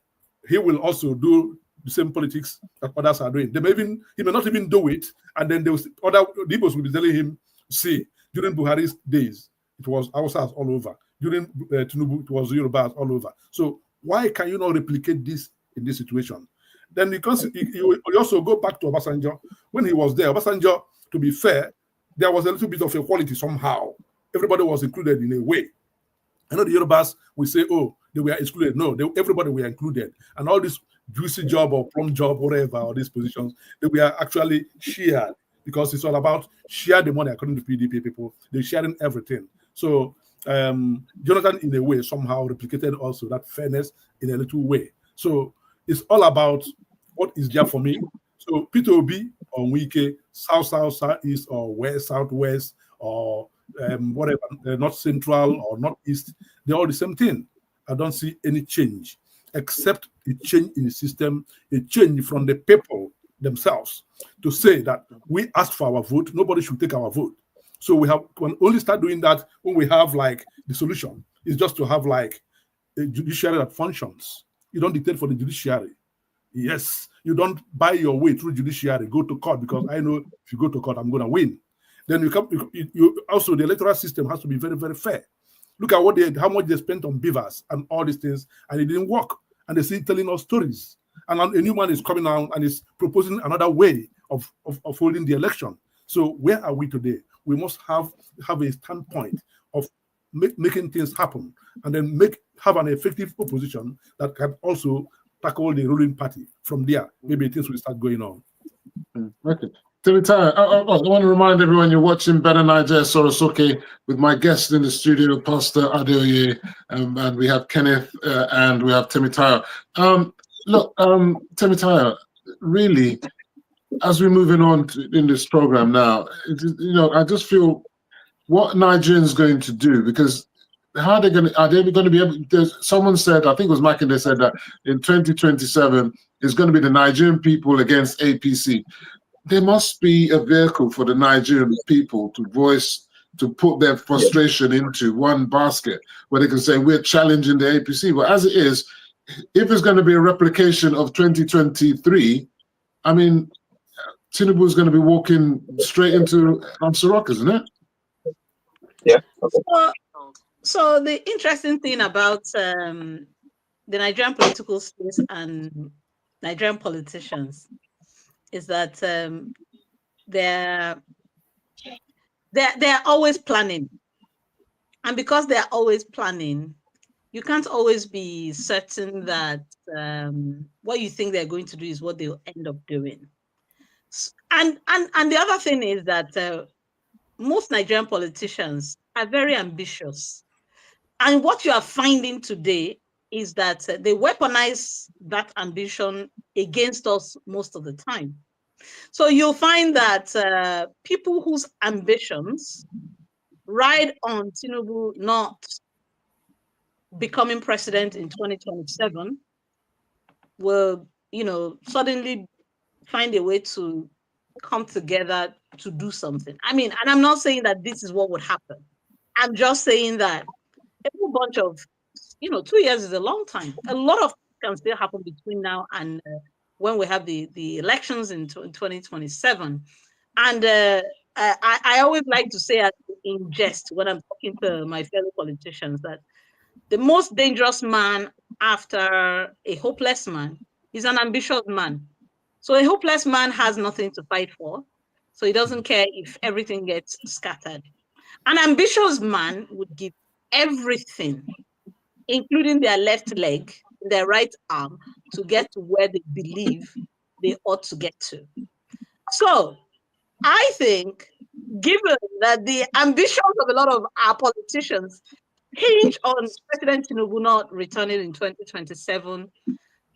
he will also do the same politics that others are doing. He may not even do it, and then the Igbos will be telling him, see, during Buhari's days, it was Hausas all over. During Tinubu, it was Yorubas all over. So why can you not replicate this in this situation? Then because you also go back to Obasanjo. When he was there, Obasanjo, to be fair, there was a little bit of equality somehow. Everybody was included in a way. I know the Yorubas will say, oh, they were excluded. No, everybody were included. And all this juicy job or plum job, whatever, or these positions, they were actually shared because it's all about share the money according to PDP people. They're sharing everything. So Jonathan, in a way, somehow replicated also that fairness in a little way. So it's all about what is there for me. So Peter Obi or Wike, south, southeast, or west, southwest, or whatever, not central or not east, they're all the same thing. I don't see any change, except a change in the system, a change from the people themselves to say that we ask for our vote, nobody should take our vote. So we can only start doing that when we have like the solution is just to have like a judiciary that functions. You don't dictate for the judiciary. Yes, you don't buy your way through judiciary, go to court because I know if you go to court, I'm going to win. Then you also, the electoral system has to be very, very fair. Look at how much they spent on beavers and all these things, and it didn't work. And they're still telling us stories. And a new man is coming out and is proposing another way of holding the election. So where are we today? We must have a standpoint of making things happen, and then have an effective opposition that can also tackle the ruling party. From there, maybe things will start going on. Okay. Temitayo, I want to remind everyone you're watching BETTA9JA Soro Soke with my guest in the studio, Pastor Adeoye, and we have Kenneth and we have Temitayo. Look, Temitayo, really, as we're moving on in this program now, I just feel what Nigerians going to do, because are they going to be able? Someone said, I think it was Makinde said that in 2027 it's going to be the Nigerian people against APC. There must be a vehicle for the Nigerian people to put their frustration into one basket where they can say we're challenging the APC. But as it is, if it's going to be a replication of 2023, I mean, Tinubu is going to be walking straight into Soro, isn't it? Yeah. So the interesting thing about the Nigerian political space and Nigerian politicians is that they're always planning, and because they're always planning, you can't always be certain that what you think they're going to do is what they'll end up doing. And the other thing is that most Nigerian politicians are very ambitious, and what you are finding today is that they weaponize that ambition against us most of the time. So you'll find that people whose ambitions ride on Tinubu not becoming president in 2027 will, suddenly find a way to come together to do something. I mean, and I'm not saying that this is what would happen. I'm just saying that a whole bunch of, 2 years is a long time. A lot of things can still happen between now and when we have the elections in 2027. And I always like to say in jest when I'm talking to my fellow politicians that the most dangerous man after a hopeless man is an ambitious man. So a hopeless man has nothing to fight for. So he doesn't care if everything gets scattered. An ambitious man would give everything, including their left leg, their right arm, to get to where they believe they ought to get to. So I think, given that the ambitions of a lot of our politicians hinge on President Tinubu not returning in 2027,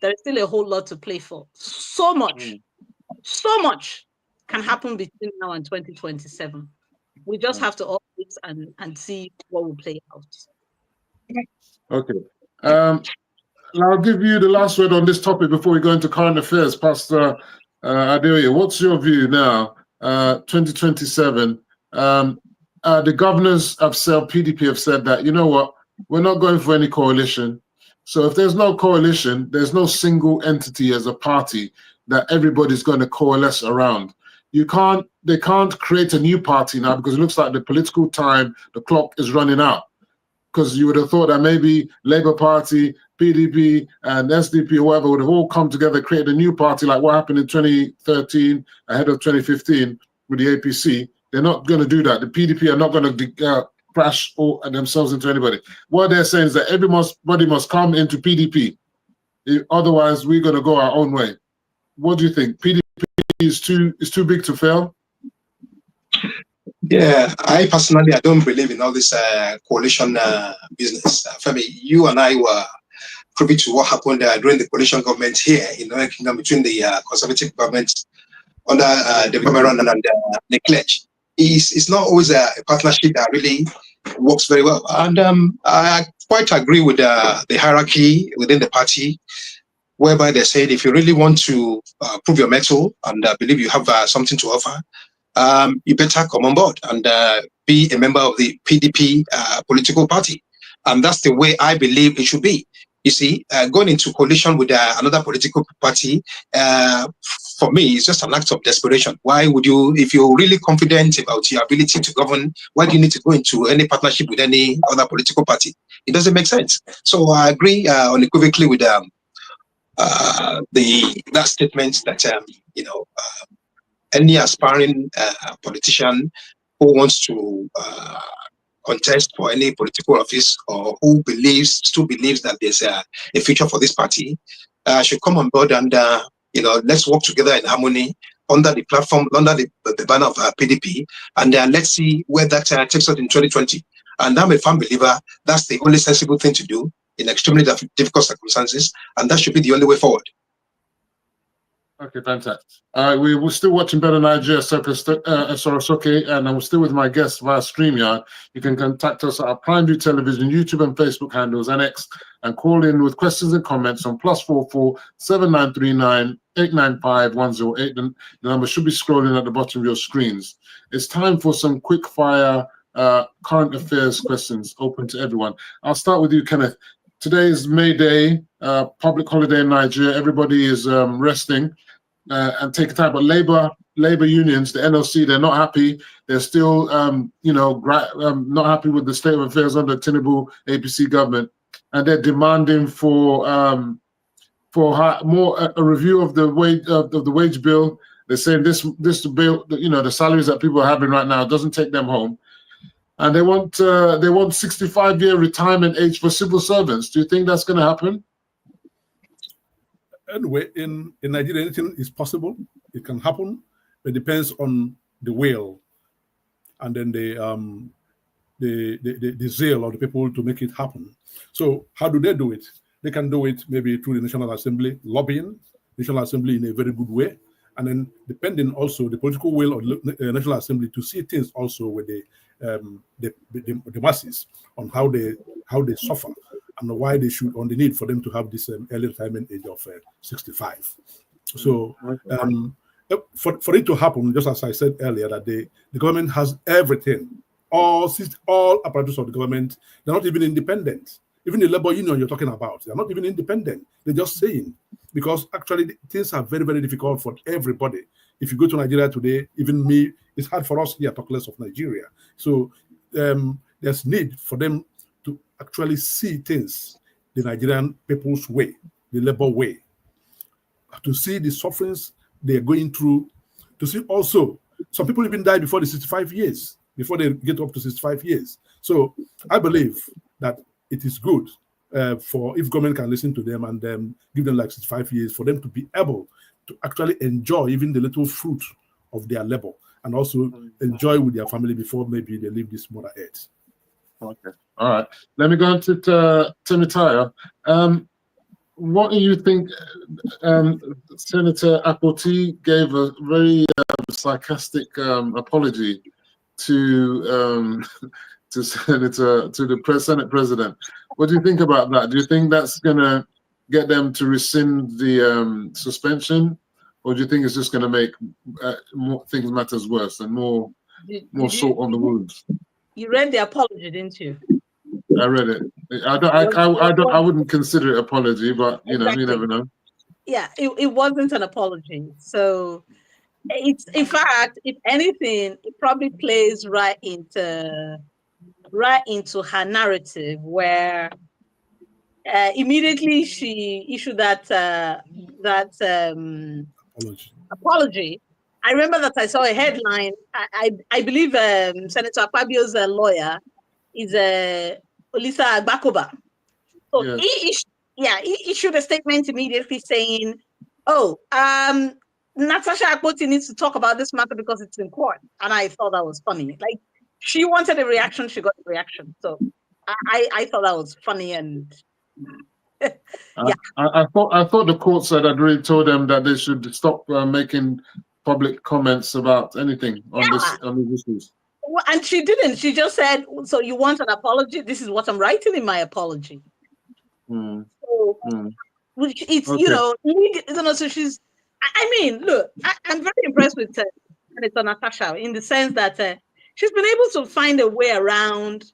there is still a whole lot to play for. So much can happen between now and 2027. We just have to all wait wait and see what will play out. Okay. I'll give you the last word on this topic before we go into current affairs. Pastor Adeoye, what's your view now, 2027? The governors have said, PDP have said that, you know what, we're not going for any coalition. So if there's no coalition, there's no single entity as a party that everybody's going to coalesce around. They can't create a new party now because it looks like the political time, the clock is running out. Because you would have thought that maybe Labour Party, PDP, and SDP, whoever, would have all come together, created a new party like what happened in 2013, ahead of 2015 with the APC. They're not going to do that. The PDP are not going to crash themselves into anybody. What they're saying is that everybody must come into PDP. Otherwise, we're going to go our own way. What do you think? PDP is too big to fail? Yeah, I personally, I don't believe in all this coalition business. Femi, you and I were privy to what happened during the coalition government here in the United Kingdom between the conservative government under David Cameron and the clergy. It's not always a partnership that really works very well. And I quite agree with the hierarchy within the party, whereby they said if you really want to prove your mettle and believe you have something to offer, you better come on board and be a member of the PDP political party. And that's the way I believe it should be. You see, going into coalition with another political party, for me, it's just an act of desperation. Why would you, if you're really confident about your ability to govern, why do you need to go into any partnership with any other political party? It doesn't make sense. So I agree unequivocally with that statement that, any aspiring politician who wants to contest for any political office or who still believes that there's a future for this party should come on board and let's work together in harmony under the platform, under the banner of PDP, and let's see where that takes us in 2020. And I'm a firm believer that's the only sensible thing to do in extremely difficult circumstances, and that should be the only way forward. Okay, fantastic. We were still watching BETTA9JA, Soke, and I'm still with my guest via StreamYard. You can contact us at our Primeview Television, YouTube and Facebook handles, and X, and call in with questions and comments on +44 7939 895 108. The number should be scrolling at the bottom of your screens. It's time for some quick fire current affairs questions open to everyone. I'll start with you, Kenneth. Today is May Day, public holiday in Nigeria. Everybody is resting and taking time. But labor unions, the NLC, they're not happy. They're still, not happy with the state of affairs under Tinubu APC government, and they're demanding for a review of the wage bill. They're saying this bill, the salaries that people are having right now doesn't take them home. And they want 65-year retirement age for civil servants. Do you think that's going to happen? Anyway, in Nigeria, anything is possible. It can happen. It depends on the will and then the zeal of the people to make it happen. So how do they do it? They can do it maybe through the National Assembly, lobbying, National Assembly in a very good way. And then depending also the political will of the National Assembly to see things also with the masses on how they suffer and why they should, on the need for them to have this early retirement age of 65. So for it to happen, just as I said earlier, that the government has everything, all apparatus of the government. They're not even independent. Even the labor union you're talking about, they're not even independent. They're just saying, because actually things are very, very difficult for everybody. If you go to Nigeria today, even me, it's hard for us here, talk less of Nigeria. So there's need for them to actually see things the Nigerian people's way, the labor way, to see the sufferings they're going through, to see also some people even die before the 65 years, before they get up to 65 years. So I believe that it is good for if government can listen to them and give them like 65 years for them to be able to actually enjoy even the little fruit of their labor and also enjoy with their family before maybe they leave this mother earth. Okay. All right. Let me go on to Temitaya. What do you think? Senator Akpoti gave a very sarcastic apology to to the Senate president. What do you think about that? Do you think that's gonna get them to rescind the suspension, or do you think it's just gonna make more things matters worse and more salt on the wounds? You read the apology, didn't you? I read it. I wouldn't consider it apology, but you know, you never know. Yeah, it wasn't an apology. So it's, in fact, if anything, it probably plays right into her narrative, where immediately she issued that apology. I remember that I saw a headline. I believe Senator Akpabio's lawyer is Olisa Agbakoba. So yes. he issued a statement immediately saying, "Oh, Natasha Akpoti needs to talk about this matter because it's in court." And I thought that was funny. Like, she wanted a reaction, she got a reaction. So I thought that was funny. And yeah, I thought the court said I'd already told them that they should stop making public comments about anything on these issues. Well, and she didn't. She just said, "So you want an apology? This is what I'm writing in my apology." So, which it's okay. So she's. I mean, look, I'm very impressed with Senator Natasha, in the sense that she's been able to find a way around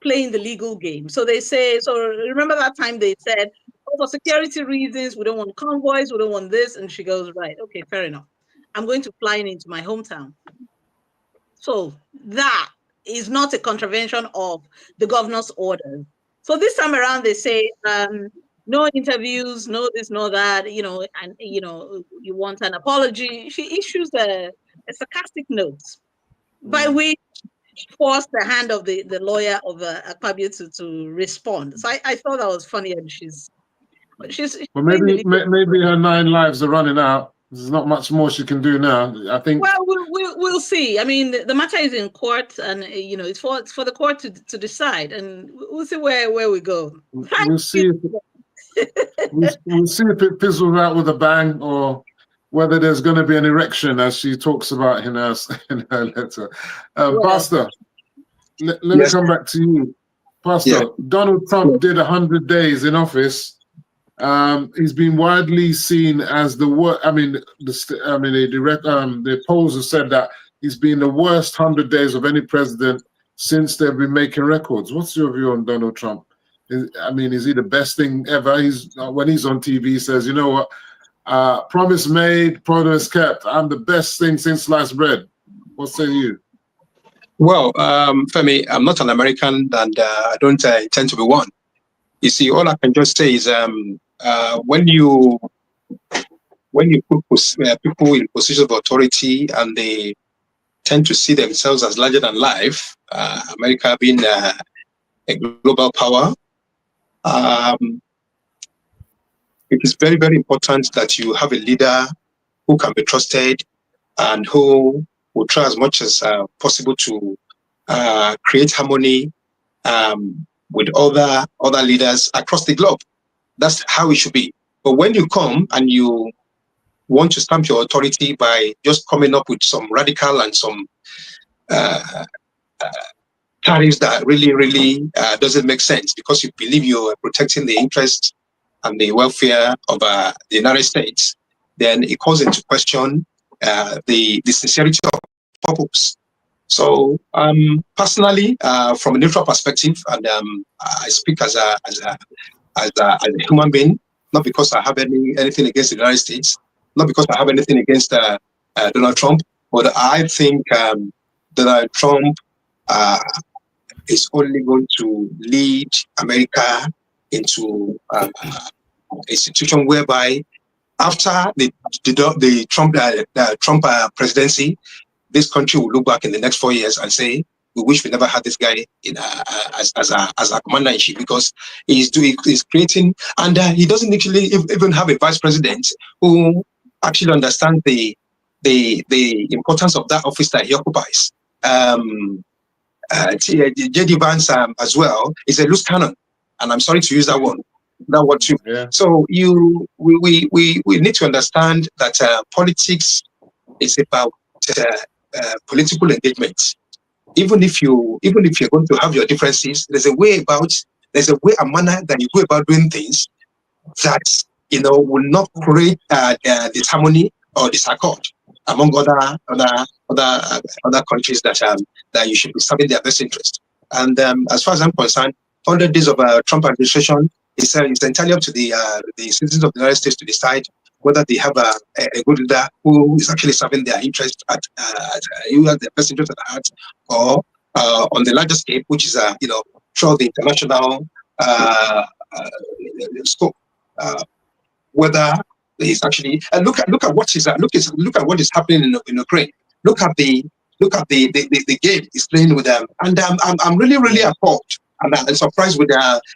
playing the legal game. So they say, so remember that time they said, "Oh, for security reasons, we don't want convoys, we don't want this," and she goes, "Right, okay, fair enough. I'm going to fly into my hometown." So that is not a contravention of the governor's orders. So this time around, they say, no interviews, no this, no that, and, you want an apology. She issues a sarcastic note by which forced the hand of the lawyer of Akpabio to respond. So I thought that was funny, and she's well, maybe her 9 lives are running out. There's not much more she can do now, I think. Well, we'll see. I mean, the matter is in court, and it's for the court to decide, and we'll see where we go. We'll see. We'll see if it fizzles out with a bang, or whether there's going to be an erection, as she talks about in her letter. Pastor, let me come back to you. Pastor, Donald Trump did 100 days in office. He's been widely seen as the worst. I mean, the polls have said that he's been the worst 100 days of any president since they've been making records. What's your view on Donald Trump? Is he the best thing ever? When he's on TV, he says, "You know what? Promise made, promise kept. I'm the best thing since sliced bread." What say you? Well, Femi, I'm not an American, and I don't intend to be one. You see, all I can just say is, when you put people in positions of authority and they tend to see themselves as larger than life, America being a global power, it is very, very important that you have a leader who can be trusted and who will try as much as possible to create harmony with other leaders across the globe. That's how it should be. But when you come and you want to stamp your authority by just coming up with some radical and some tariffs that really doesn't make sense, because you believe you're protecting the interests and the welfare of the United States, then it calls into question the sincerity of purpose. So personally, from a neutral perspective, and I speak as a human being, not because I have anything against the United States, not because I have anything against Donald Trump, but I think Donald Trump is only going to lead America into a situation whereby, after the Trump presidency, this country will look back in the next 4 years and say, "We wish we never had this guy as a commander-in-chief," because he's creating, and he doesn't actually even have a vice president who actually understands the importance of that office that he occupies. J.D. Vance as well is a loose cannon, and I'm sorry to use that word too. Yeah. So we need to understand that politics is about political engagement. even if you're going to have your differences, there's a way and manner that you go about doing things that will not create disharmony or disaccord among other countries that you should be serving their best interest. And as far as I'm concerned, 100 days of Trump administration is entirely up to the citizens of the United States to decide whether they have a good leader who is actually serving their interest who has their best interest at heart, or on the larger scale, which is through the international scope. Whether he's actually look at what is happening in Ukraine. Look at the game he's playing with them, and I'm really appalled and surprised with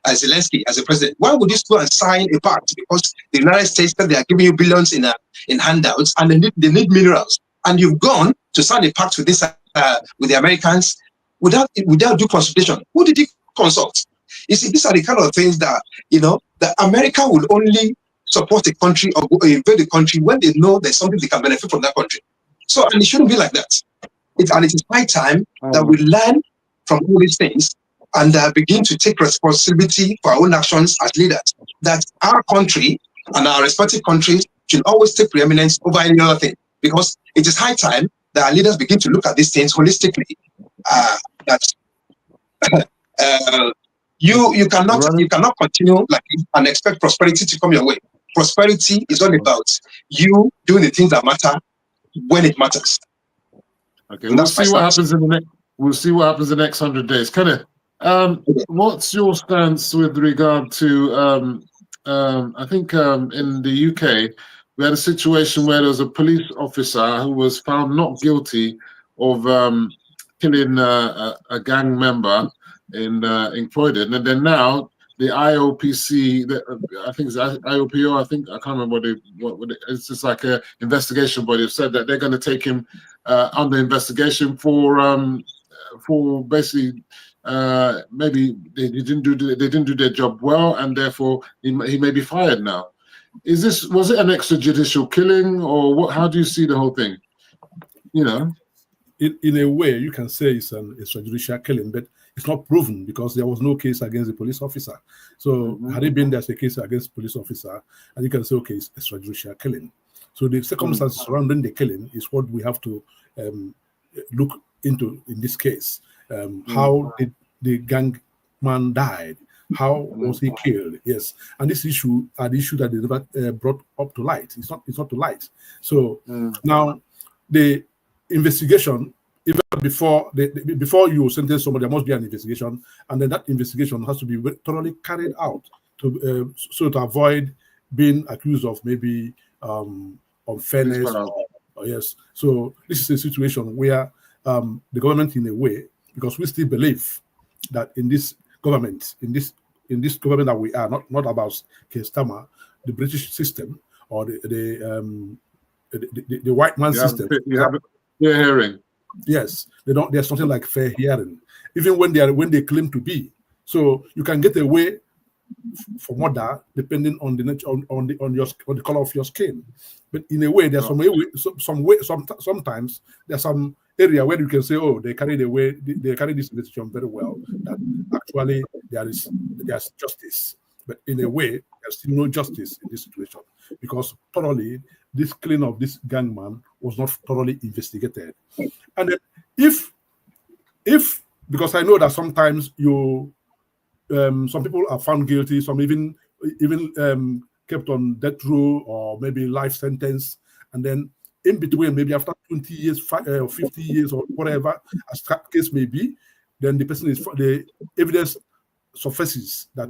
Zelensky as a president. Why would you go and sign a pact? Because the United States said they are giving you billions in handouts, and they need minerals, and you've gone to sign a pact with with the Americans without due consultation. Who did he consult? You see, these are the kind of things that that America will only support a country or invade a country when they know there's something they can benefit from that country. So, and it shouldn't be like that. It is high time that we learn from all these things and begin to take responsibility for our own actions as leaders. That our country and our respective countries should always take preeminence over any other thing. Because it is high time that our leaders begin to look at these things holistically. You cannot continue like this and expect prosperity to come your way. Prosperity is all about you doing the things that matter when it matters. Okay, we'll see what happens in the next. We'll see what happens in the next 100 days. Kenneth, what's your stance with regard to? I think in the UK we had a situation where there was a police officer who was found not guilty of killing a gang member in Croydon, and then now the IOPC, I think it's IOPO, I can't remember what it's just like a investigation body, have said that they're going to take him under investigation for basically maybe they didn't do their job well, and therefore he may be fired now. Was it an extrajudicial killing, or what? How do you see the whole thing? In a way, you can say it's an extrajudicial killing, but it's not proven because there was no case against the police officer. So had it been there's a case against police officer, and you can say, okay, it's extrajudicial killing. So the circumstances surrounding the killing is what we have to look into in this case. How did the gang man died? How was he killed? Yes, and this issue are the issue that they never brought up to light. It's not to light. So now the investigation, even before you sentence somebody, there must be an investigation, and then that investigation has to be thoroughly carried out to avoid being accused of maybe unfairness. Yes. So this is a situation where the government, in a way, because we still believe that in this government, in this government that we are, not about Kestama, the British system or the white man system. Fair hearing. Yes, there's something like fair hearing, even when they claim to be. So you can get away for murder depending on the nature on the color of your skin. But in a way, there's sometimes there's some area where you can say, oh, they carry this decision very well. That actually there's justice. But in a way, there's still no justice in this situation because thoroughly this killing of this gang man was not thoroughly investigated. And if because I know that sometimes some people are found guilty, some even kept on death row or maybe life sentence, and then in between, maybe after 20 years, 50 years, or whatever, as that case may be, then the evidence surfaces that.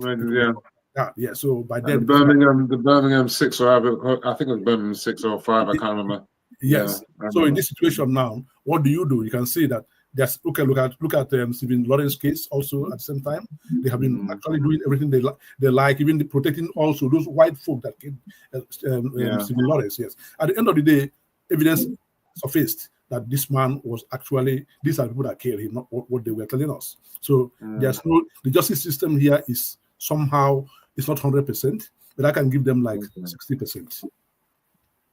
Yeah. So by then, the Birmingham 6 or I think it was Birmingham 6 or 5. I can't remember. Yes. Yeah, so in this situation now, what do? You can see that there's look at Stephen Lawrence case also at the same time. They have been actually doing everything they like, even protecting also those white folk that killed Stephen Lawrence. Yes. At the end of the day, evidence surfaced that this man was actually, these are people that killed him, not what they were telling us. So there's the justice system here is somehow, it's not 100%, but I can give them like 60%.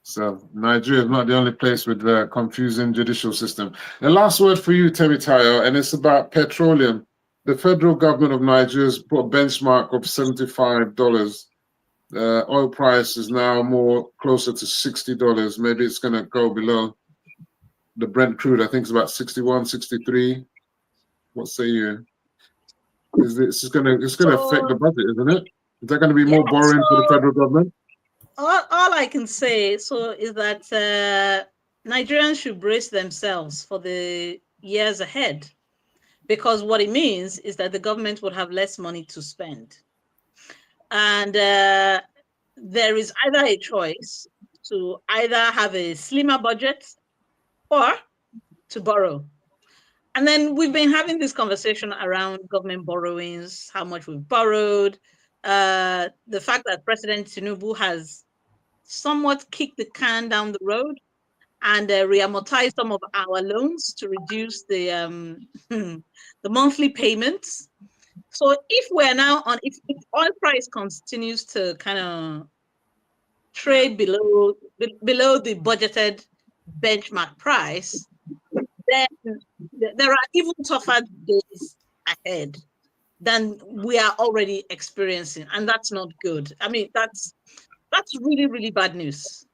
So Nigeria is not the only place with the confusing judicial system. The last word for you, Temitayo, and it's about petroleum. The federal government of Nigeria has put a benchmark of $75. Oil price is now more closer to $60. Maybe it's going to go below. The Brent crude, I think, is about 61, 63. What say you? It's going to affect the budget, isn't it? Is there going to be more borrowing for the federal government? All I can say is that Nigerians should brace themselves for the years ahead, because what it means is that the government would have less money to spend. And there is either a choice to either have a slimmer budget or to borrow. And then we've been having this conversation around government borrowings, how much we've borrowed, the fact that President Tinubu has somewhat kicked the can down the road and reamortized some of our loans to reduce the the monthly payments. So if we're now on, if oil price continues to kind of trade below the budgeted benchmark price, then there are even tougher days ahead than we are already experiencing, and that's not good. I mean, that's really, really bad news,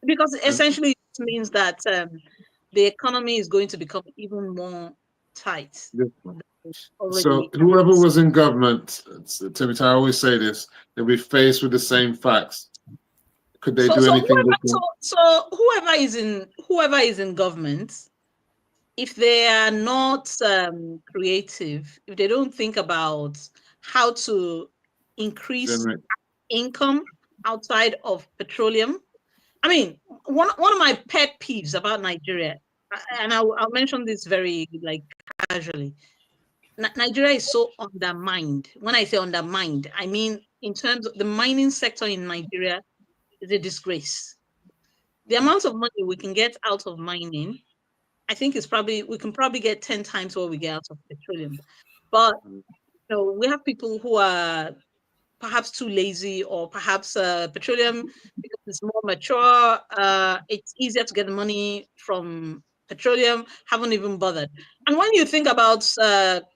because essentially it means that the economy is going to become even more tight. So whoever was in government, Timothy, I always say this, they'll be faced with the same facts. Could they do anything different? So whoever is in government, if they are not creative, if they don't think about how to increase income outside of petroleum. I mean, one of my pet peeves about Nigeria, and I'll mention this very casually. Nigeria is so undermined. When I say undermined, I mean in terms of the mining sector in Nigeria is a disgrace. The amount of money we can get out of mining, I think we can probably get 10 times what we get out of petroleum. But we have people who are perhaps too lazy, or perhaps petroleum, because it's more mature, it's easier to get the money from petroleum, haven't even bothered. And when you think about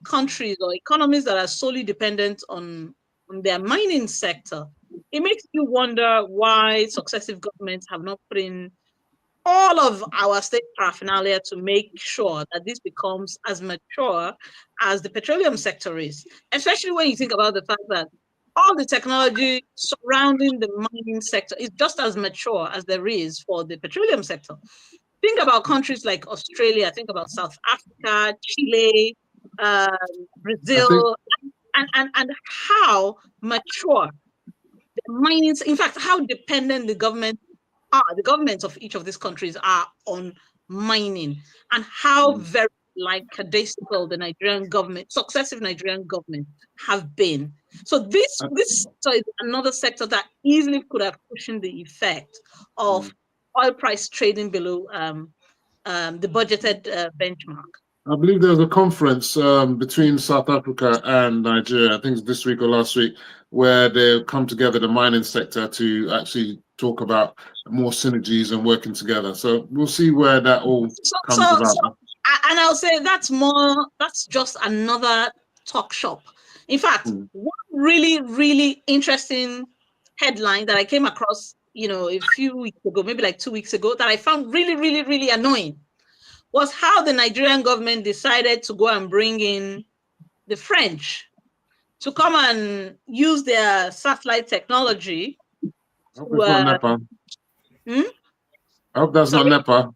countries or economies that are solely dependent on their mining sector, it makes you wonder why successive governments have not put in all of our state paraphernalia to make sure that this becomes as mature as the petroleum sector is, especially when you think about the fact that all the technology surrounding the mining sector is just as mature as there is for the petroleum sector. Think about countries like Australia, think about South Africa, Chile, Brazil, and how mature the mining, in fact, how dependent the governments of each of these countries are on mining, and how very lackadaisical the Nigerian government, successive Nigerian government, have been. So this sector is another sector that easily could have cushioned the effect of oil price trading below the budgeted benchmark. I believe there was a conference between South Africa and Nigeria, I think it's this week or last week, where they come together, the mining sector, to actually talk about more synergies and working together. So we'll see where that all comes about. And I'll say that's just another talk shop. In fact, one really, really interesting headline that I came across, a few weeks ago, maybe like 2 weeks ago, that I found really, really, really annoying, was how the Nigerian government decided to go and bring in the French to come and use their satellite technology. I hope it's not NEPA. I hope that's not NEPA.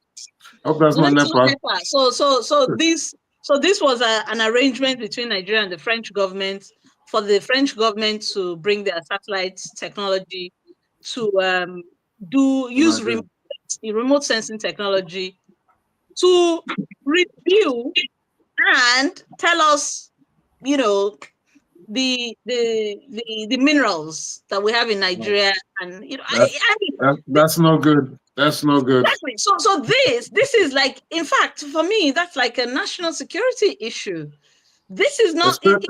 I hope that's not NEPA. So this was an arrangement between Nigeria and the French government, for the French government to bring their satellite technology to use remote sensing technology to review and tell us, the minerals that we have in Nigeria, and that's no good. That's no good. Exactly. So this is like, in fact, for me, that's like a national security issue. This is not. It's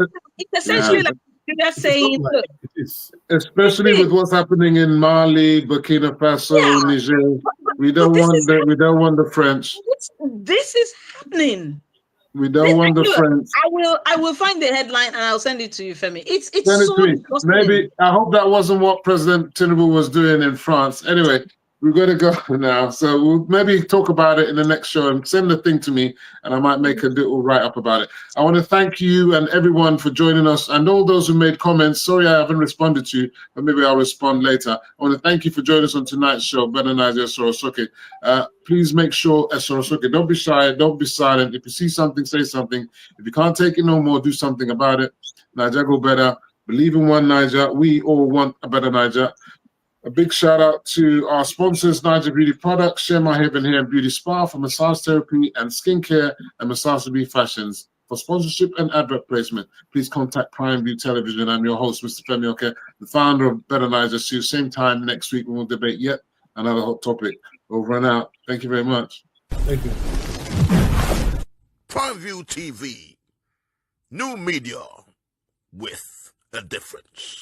essentially like You're just saying, Like look, it is. Especially with what's happening in Mali, Burkina Faso, yeah, Niger. We but don't this want is the French. this is happening. We don't want the Look, French. I will find the headline and I'll send it to you, Femi. It's Send it so to me. disgusting. Maybe I hope that wasn't what President Tinubu was doing in France. Anyway, we're going to go now. So we'll maybe talk about it in the next show and send the thing to me and I might make a little write-up about it. I want to thank you and everyone for joining us and all those who made comments. Sorry I haven't responded to you, but maybe I'll respond later. I want to thank you for joining us on tonight's show, BETTA9JA, Soro, Soke. Please make sure, Soro, Soke, don't be shy, don't be silent. If you see something, say something. If you can't take it no more, do something about it. Niger go better. Believe in one Niger. We all want a better Niger. A big shout out to our sponsors, Niger Beauty Products, Share My Haven Hair and Beauty Spa for massage therapy and skincare, and Massage Be Fashions. For sponsorship and advert placement, please contact Prime View Television. I'm your host, Mr. Femi Oke, the founder of BETTA9JA. See you same time next week when we'll debate yet another hot topic. Over and out. Thank you very much. Thank you. Prime View TV. New media with a difference.